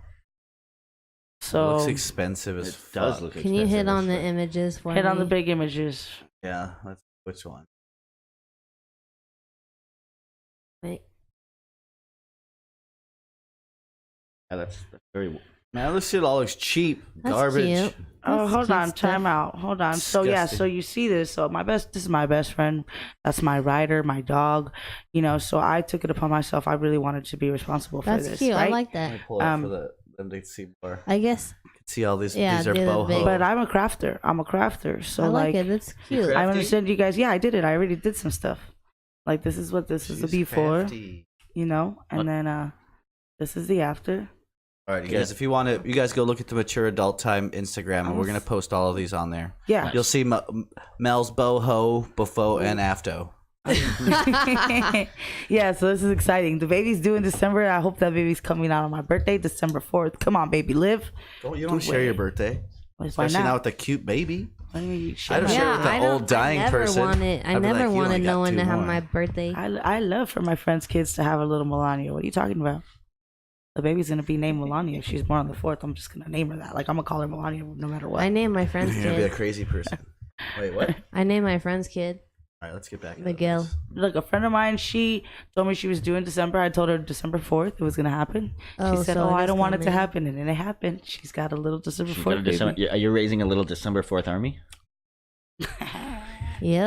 So Looks expensive as It fuck. does look Can you expensive hit as on the fuck. images for me? hit on the big images. Yeah, which one? Wait. Yeah, that's very. Man, this shit all looks cheap. That's Garbage. cute. Oh, That's hold cute on, stuff. time out. Hold on. So yeah, Disgusting. so you see this. So this is my best friend. That's my rider, my dog. So I took it upon myself. I really wanted to be responsible for That's this. cute. Right? I like Let me that. pull it up for them to see more. I guess You can see all these. Yeah, these are they're the boho. big- But I'm a crafter. So I like it. That's cute. I'm gonna Crafty? send you guys. Yeah, I did it. I already did some stuff. Like, this is what this is the She's before, crafty. and What? then this is the after. All right, you guys. If you want to, you guys go look at the Mature Adult Time Instagram, and we're gonna post all of these on there. Yeah. You'll see Mel's boho, before, and after. Yeah, so this is exciting. The baby's due in December. I hope that baby's coming out on my birthday, December 4th. Come on, baby, live. You don't share your birthday, Why especially not? not with a cute baby. What do you mean you I share don't my- share it with an old dying I never person. Wanted, I I'd be never like, "You wanted only got no one 2 to have more." my birthday. I love for my friends' kids to have a little Melania. What are you talking about? The baby's gonna be named Melania. If she's born on the 4th, I'm just gonna name her that. Like, I'm gonna call her Melania no matter what. I named my friend's You're gonna be a kid. crazy person. Wait, what? All I named my friend's kid right, let's get back. to Miguel. this. Look, a friend of mine, she told me she was due in December. I told her December 4th it was gonna happen. Oh, She said, so "Oh, it I is don't want it to coming. happen," and then it happened. She's got a little December She's 4th got a December, baby. you're raising a little December 4th army. Yep.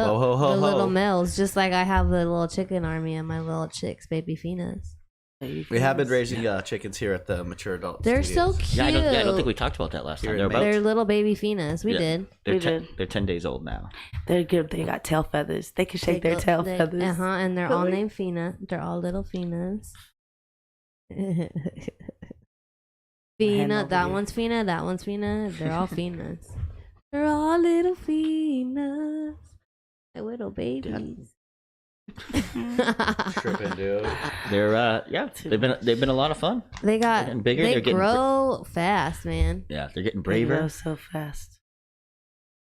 Ho, ho, ho, the ho. little males, just like I have the little chicken army and my little chicks, baby Finas. We have been raising chickens here at the Mature Adult. They're Studios. so cute. Yeah, I don't think we talked about that last Here time. in They're May. about. They're little baby Finas. We Yeah. did. They're We 10, did. they're 10 days old now. They're good. They got tail feathers. They can shake their tail feathers. Uh huh. And they're all Really? named Fina. They're all little Finas. hand Fina. over That here. one's Fina. That one's Fina. They're all Finas. They're all little Finas. My little babies. Tripping, dude. They're they've been a lot of fun. They got getting bigger, They they're getting grow fast, man. Yeah, they're getting They grow braver. so fast.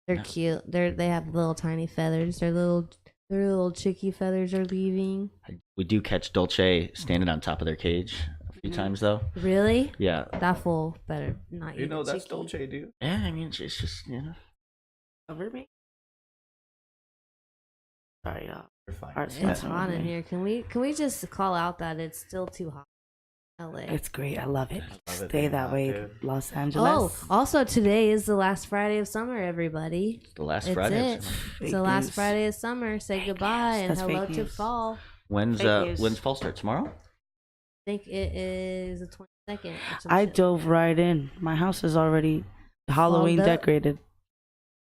They're cute. They have little tiny feathers. Their little chickie feathers are leaving. We do catch Dolce standing on top of their cage a few times though. Really? Yeah. That fool better not. You eat know a that's chickie. Dolce, dude. Yeah, I mean it's just Cover me. Sorry, y'all. You're fine. Art's It's messing hot with in me. here. Can we just call out that it's still too hot? LA. It's great. I love it. love it Stay being that hot, way, dude. Los Angeles. Oh, also today is the last Friday of summer, everybody. the last It's Friday. it. Fake It's the last news. Friday of summer. Say Fake goodbye news. and That's hello fake to news. fall. When's Fake news. when's fall start? Tomorrow? I think it is the 22nd. or some I shit. dove right in. My house is already Halloween Fogged up. decorated.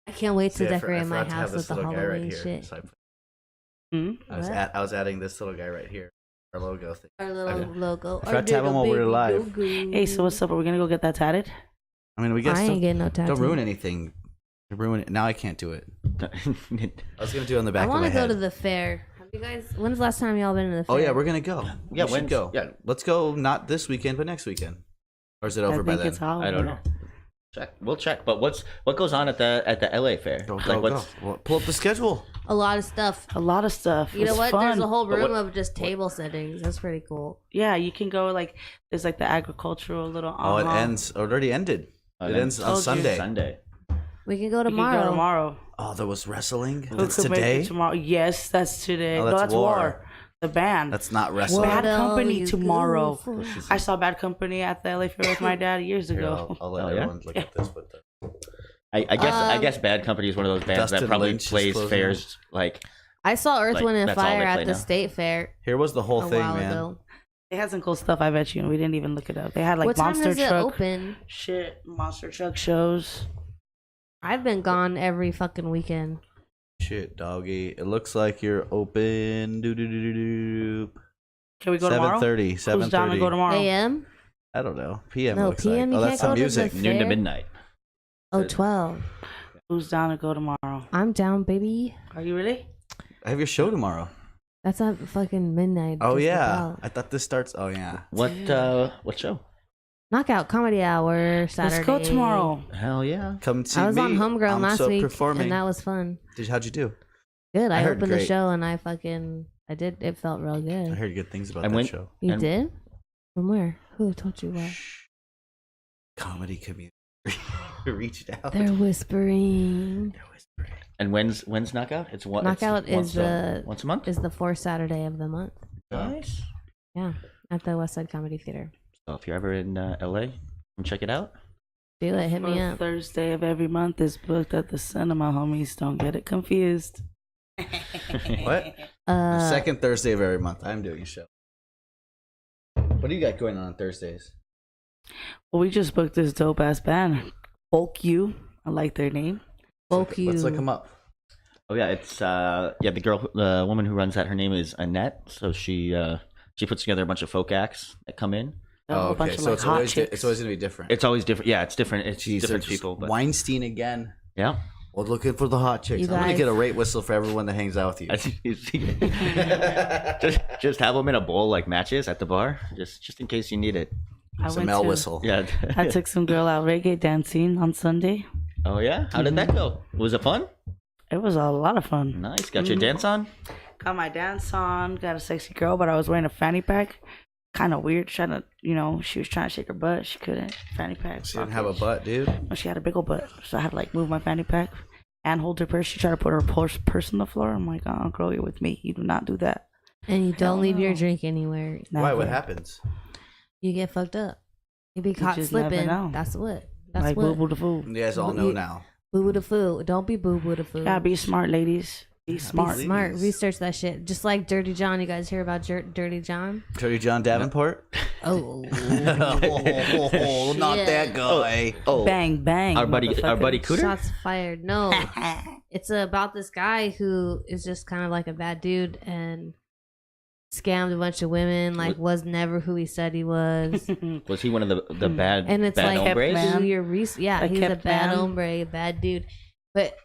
I can't wait to See, I decorate my forgot to have house with this the little guy Halloween right here. shit. So Hmm? What? I was adding this little guy right here. Our logo thing. Our little Okay. logo. I forgot to have them while we were live. Hey, so what's up? Are we gonna go get that tatted? I mean, we get I stuff. ain't getting no tattoo. Don't ruin anything. Ruin it. Now I can't do it. I was gonna do it on the back I of my want to go head. to the fair. Have you guys? When's the last time y'all been to the fair? Oh yeah, we're gonna go. Yeah, we should when's- go. yeah. Let's go. Not this weekend, but next weekend. Or is it over I by think then? it's Halloween. I don't know. Check. We'll check. But what goes on at the LA fair? Go, like go, what's go. Well, pull up the schedule. a lot of stuff. A lot of stuff. You know It's what? Fun. There's a whole But room what- of just table settings. That's pretty cool. Yeah, you can go like there's like the agricultural little. Oh, it ends. It already ended. Oh, It then- ends on Told you. Sunday. Sunday. We can go You can tomorrow. go tomorrow. Oh, there was wrestling. Who That's could make it today. Tomorrow. Yes, that's today. Oh, No, that's that's War. War. The band. That's not wrestling. Bad What Company are you tomorrow. good for? I saw Bad Company at the LA Fair with my dad years Here, ago. I'll let Oh, yeah? everyone look at this. But I guess Bad Company is one of those bands that Dustin probably Lynch is plays closing fairs like I saw Earth, Like, Wind, and that's all Fire they at play the now. state fair here was the whole a thing, while man. ago. They had some cool stuff, I bet you, and we didn't even look it up. They had like What time monster does it truck open? shit, monster truck shows. I've been gone every fucking weekend. Shit, doggy. It looks like you're open. Do do do do do. Can we go tomorrow? 7:30. Who's down to go 7:30. tomorrow? AM? I don't know. PM. No, looks PM, Like. you Oh, that's can't some go to the music. fair. noon to midnight. Oh, 12. Who's down to go tomorrow? I'm down, baby. Are you really? I have your show tomorrow. That's at fucking midnight. Oh just yeah. about. I thought this starts. Oh yeah. What show? Knockout Comedy Hour Saturday. Let's go tomorrow. Hell yeah. Come see I was me. on Homegrown I'm last so week, performing. and that was fun. How'd you do? Good. I heard opened the great. show, and I did. It felt real I good. heard good things about And that when- show. You and- did? From where? Who told you what? Comedy community reached out. They're whispering. They're whispering. And when's knockout? It's one. Knockout it's once is the once a month. is the fourth Saturday of the month. Nice. Yeah, at the West Side Comedy Theater. So if you're ever in LA, come check it out. Do it. Hit me Fourth up. Thursday of every month is booked at the cinema, homies. Don't get it confused. What? The second Thursday of every month, I'm doing a show. What do you got going on Thursdays? Well, we just booked this dope ass band, Bulk You. I like their name. Bulk you. Let's look them up. Oh yeah, it's the woman who runs that. Her name is Annette. So she puts together a bunch of folk acts that come in. A whole Oh, bunch okay. of So like it's hot always chicks. it's always gonna be different. It's always different. Yeah, it's different. It's Jeez, different they're just people. But Weinstein again. yeah. We're looking for the hot chicks. You I'm gonna guys- get a rate whistle for everyone that hangs out with you. just have them in a bowl like matches at the bar, just in case you need it. I It's a went Mel to- whistle. Yeah. I took some girl out reggae dancing on Sunday. Oh yeah. How did that go? Was it fun? It was a lot of fun. Nice. Got your dance on. Got my dance on, got a sexy girl, but I was wearing a fanny pack. Kind of weird, trying to, she was trying to shake her butt. She couldn't. Fanny pack. She didn't have a butt, dude. No, she had a big old butt. So I had to like move my fanny pack and hold her purse. She tried to put her purse on the floor. I'm like, oh, girl, you're with me. You do not do that. And you don't leave your no. drink anywhere. Why? What Never. happens? You get fucked up. You be caught just never slipping. know. That's what. That's Like what. boo boo the fool. You guys all know now. Boo boo the food. Don't be boo boo the food. Yeah, be smart, ladies. Be smart. Be smart. Please. Research that shit. Just like Dirty John. You guys hear about Dirty John? Jody John Davenport? Oh. Oh, not that guy. Oh, Bang bang. our buddy motherfucker. Cooter. Shots fired. No. It's about this guy who is just kind of like a bad dude and scammed a bunch of women, like was never who he said he was. Was he one of the bad And it's bad like kept hombres? man. do your research. Yeah, A he's a kept bad man. hombre, a bad dude. But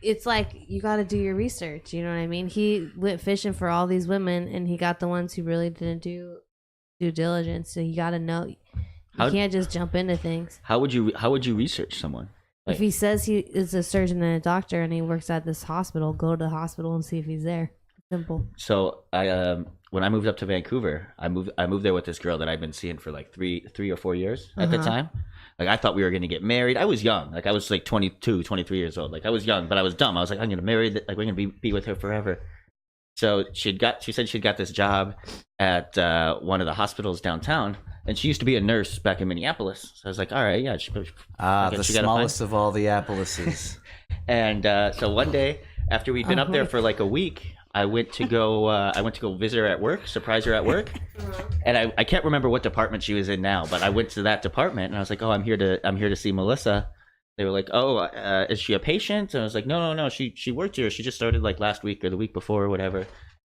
it's like you got to do your research. You know what I mean? He went fishing for all these women, and he got the ones who really didn't do due diligence. So you got to know. You can't just jump into things. How would you research someone? Like, if he says he is a surgeon and a doctor and he works at this hospital, go to the hospital and see if he's there. Simple. So I when I moved up to Vancouver, I moved there with this girl that I've been seeing for like three or 4 years at the time. Like I thought we were going to get married. I was young. Like I was like 22, 23 years old. Like I was young, but I was dumb. I was like, I'm going to marry, like we're going to be with her forever. So she said she'd got this job at one of the hospitals downtown, and she used to be a nurse back in Minneapolis. So I was like, all right, yeah. The smallest of all the Appleses. And so one day after we'd been up there for like a week, I went to go visit her at work, surprise her at work, and I can't remember what department she was in now, but I went to that department and I was like, oh, I'm here to see Melissa. They were like, oh, is she a patient? And I was like, no, she worked here. She just started like last week or the week before or whatever.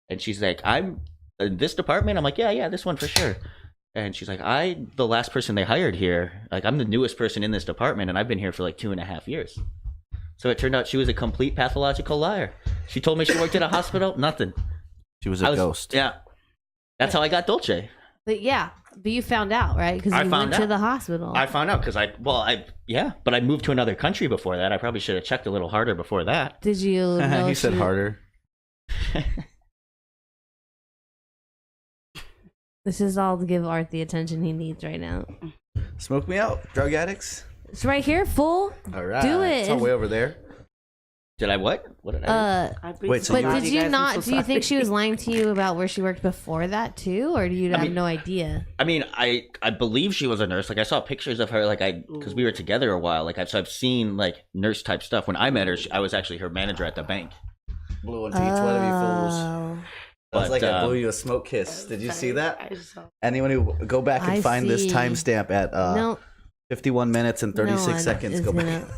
And she's like, I'm in this department. I'm like, yeah, this one for sure. And she's like, the last person they hired here. Like I'm the newest person in this department, and I've been here for like 2.5 years. So it turned out she was a complete pathological liar. She told me she worked at a hospital. Nothing. She was a ghost. Yeah. That's how I got Dolce. But you found out, right? Because you went to the hospital. I found out because but I moved to another country before that. I probably should have checked a little harder before that. Did you know He said harder. This is all to give Art the attention he needs right now. Smoke me out, drug addicts. It's right here, fool. All right. Do it. It's all way over there. Did I what? What did I do? Wait, so but did you not? Do you think she was lying to you about where she worked before that too, or do you have no idea? I mean, I believe she was a nurse. Like I saw pictures of her, like because we were together a while. Like I've seen like nurse type stuff. When I met her, I was actually her manager at the bank. Blew into each one of you fools. It was like I blew you a smoke kiss. Did you see that? Anyone who go back and find this timestamp at 51 minutes and 36 seconds.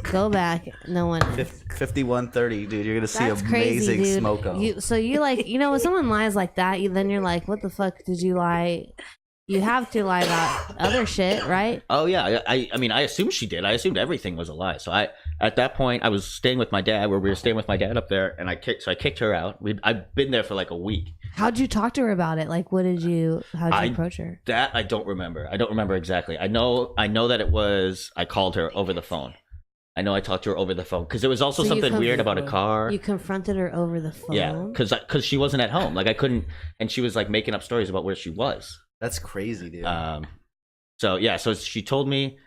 Go back. No one. 51:30, dude. You're gonna see That's amazing crazy, dude. smoke out. You like, when someone lies like that, then you're like, what the fuck did you lie? You have to lie about other shit, right? Oh yeah, I mean, I assumed she did. I assumed everything was a lie. So at that point, I was staying with my dad, where we were staying with my dad up there, and I kicked her out. I've been there for like a week. How'd you talk to her about it? Like, how'd you approach her? That I don't remember. I don't remember exactly. I know that it was, I called her over the phone. I know I talked to her over the phone because there was also something weird about a car. You confronted her over the phone? Yeah, because she wasn't at home. Like I couldn't, and she was like making up stories about where she was. That's crazy, dude. So she told me,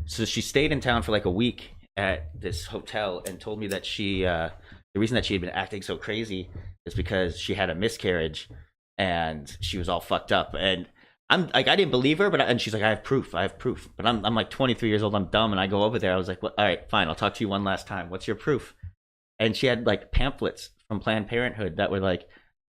so she stayed in town for like a week at this hotel and told me that the reason that she had been acting so crazy is because she had a miscarriage and she was all fucked up. And I'm like, I didn't believe her, and she's like, I have proof. But I'm like 23 years old. I'm dumb. And I go over there. I was like, well, all right, fine. I'll talk to you one last time. What's your proof? And she had like pamphlets from Planned Parenthood that were like,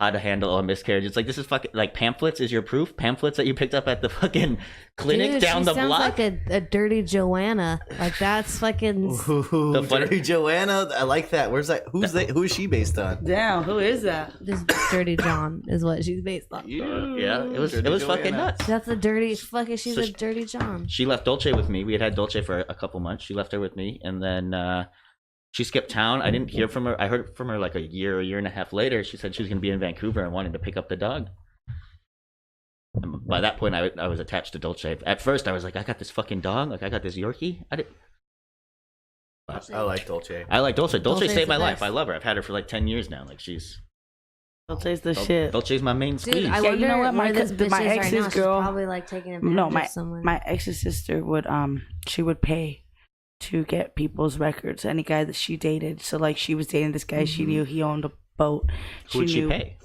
how to handle a miscarriage. It's like, this is fucking like pamphlets is your proof. Pamphlets that you picked up at the fucking clinic down the block. Like a dirty Joanna. Like that's fucking. Ooh, dirty Joanna. I like that. Where's that? Who is she based on? Damn, who is that? This Dirty John is what she's based on. Yeah, it was fucking nuts. That's a dirty fucking. She's a dirty John. She left Dolce with me. We had Dolce for a couple months. She left her with me, and then. She skipped town. I didn't hear from her. I heard from her like a year and a half later. She said she was going to be in Vancouver and wanted to pick up the dog. And by that point, I was attached to Dolce. At first, I was like, I got this fucking dog. Like, I got this Yorkie. I like Dolce. I like Dolce. Dolce Dolce's saved my the life. best. I love her. I've had her for like 10 years now. Like, Dolce's the shit. Dolce's my main squeeze. Dude, I Yeah, wonder you know what? where this bitch My is right ex's now. She's girl- probably like taking advantage No, of someone. my ex's sister would she would pay to get people's records. Any guy that she dated. So like she was dating this guy. She knew he owned a boat. Who would she pay?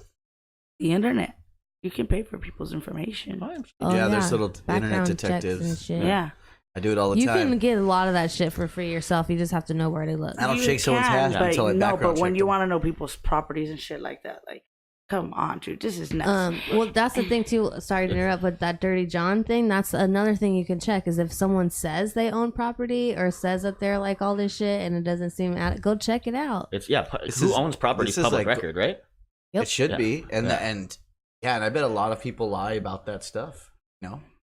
The internet. You can pay for people's information. There's little Background internet checks and detectives. shit. Yeah. I do it all the You time. can get a lot of that shit for free yourself. You just have to know where to look. I don't You shake someone's can, hand but until I background but when check you them. want to know people's properties and shit like that, like, come on, dude, this is nuts. Well, that's the thing too. Sorry to interrupt, but that Dirty John thing, that's another thing you can check is if someone says they own property or says that they're like all this shit and it doesn't seem go check it out. It's who owns property is this is public like- record, right? Yep. It should be, and Yeah. and I bet a lot of people lie about that stuff.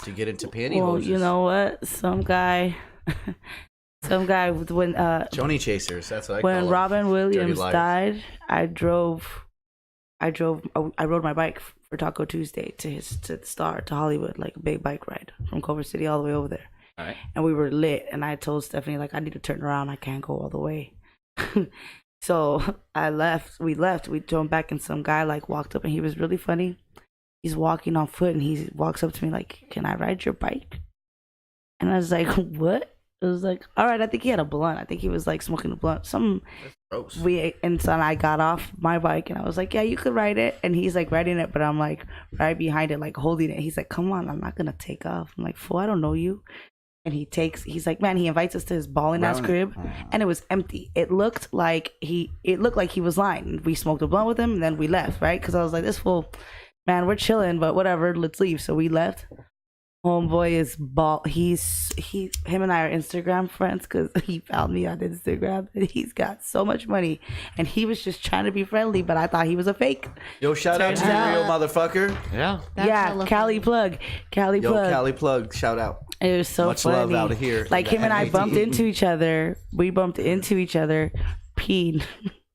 To get into pantyhoses. Well, you know what? Some guy, Some guy when Joni chasers. That's what I call when them. Robin Williams liars. died, I rode my bike for Taco Tuesday to the Star to Hollywood, like a big bike ride from Culver City all the way over there. All right. And we were lit, and I told Stephanie like I need to turn around, I can't go all the way. So we left, we drove back, and some guy like walked up, and he was really funny. He's walking on foot, and he walks up to me like, "Can I ride your bike?" And I was like, "What?" It was like, all right, I think he had a blunt. I think he was like smoking a blunt. Gross. And so I got off my bike and I was like, yeah, you could ride it. And he's like riding it, but I'm like right behind it, like holding it. He's like, come on, I'm not gonna take off. I'm like, fool, I don't know you. And he's like, man, he invites us to his balling ass crib, and it was empty. It looked like he was lying. We smoked a blunt with him, and then we left, right? Because I was like, this fool, man, we're chilling, but whatever, let's leave. So we left. Homeboy is him and I are Instagram friends because he found me on Instagram, and he's got so much money, and he was just trying to be friendly, but I thought he was a fake. Yo, shout out to you, real motherfucker. Yeah. Yeah, Cali plug. Yo, Cali plug, shout out. It was so Much funny. love out of here. Like him and I bumped into each other. We bumped into each other, peed.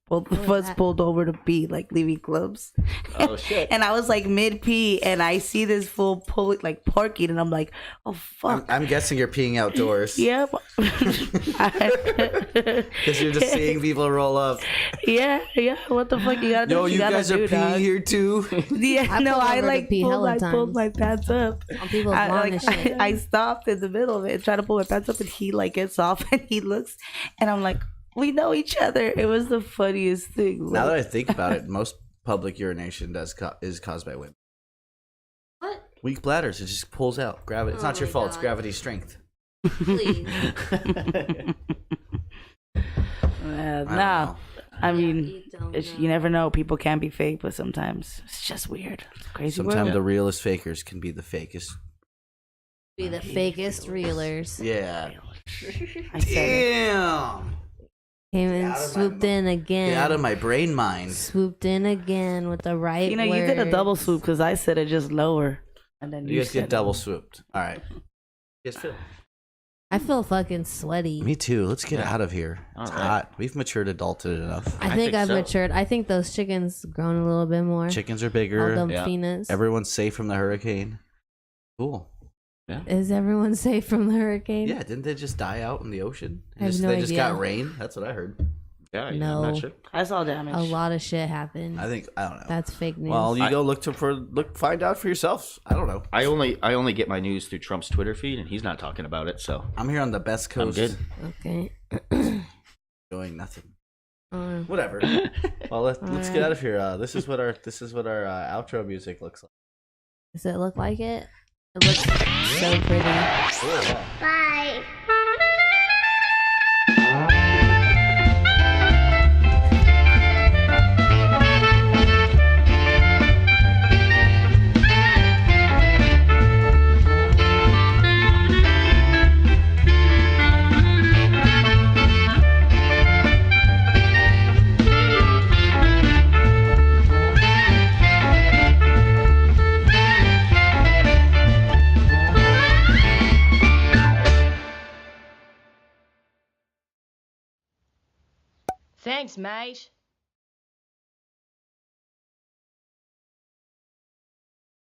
Both of us pulled over to pee, like leaving clubs. Oh shit. And I was like mid pee, and I see this fool pull like parking, and I'm like, oh fuck. I'm guessing you're peeing outdoors. Yep. Because you're just seeing people roll up. Yeah. What the fuck you gotta do? Yo, what you gotta guys are do, peeing dog. here too. Yeah, I no, pulled I over to like pee hella pulled times. my pants up. On people's lawn and shit. I stopped in the middle of it and tried to pull my pants up, and he like gets off and he looks, and I'm like, we know each other. It was the funniest thing. Now that I think about it, most public urination is caused by women. What? Weak bladders. It just pulls out. Gravity. It's not your my fault. It's God. gravity's strength. Please. Nah. I mean, You don't you know. never know. People can be fake, but sometimes it's just weird. It's a crazy. Sometimes world. the realest fakers can be the fakest. Be the fakest reelers. Yeah. I said it. Damn. Came and out of my swooped in again. Get out of my brain mind. Swooped in again with the right You know, you did a double words. swoop because I said it just lower, and then You guys said get double swooped. All right. Yes, Phil. I feel fucking sweaty. Me too. Let's get out of here. All It's right. hot. We've matured adulted enough. I I think think I've so. matured. I think those chickens grown a little bit more. Chickens are All bigger. them Yeah. peanuts. Everyone's safe from the hurricane. Cool. Is everyone safe from the hurricane? Yeah, didn't they just die out in the ocean? I have no They just idea. got rain. That's what I heard. Yeah, I'm No. not sure. I saw damage. A lot of shit happened. I don't know. That's fake news. Well, you I- go find out for yourself. I don't know. I only get my news through Trump's Twitter feed, and he's not talking about it. So I'm here on the best I'm coast. good. okay. Doing nothing. Uh, Whatever. Well, let's get Alright. out of here. This is what our outro music looks like. does it look like it? It looks so pretty. Bye. Thanks, mate.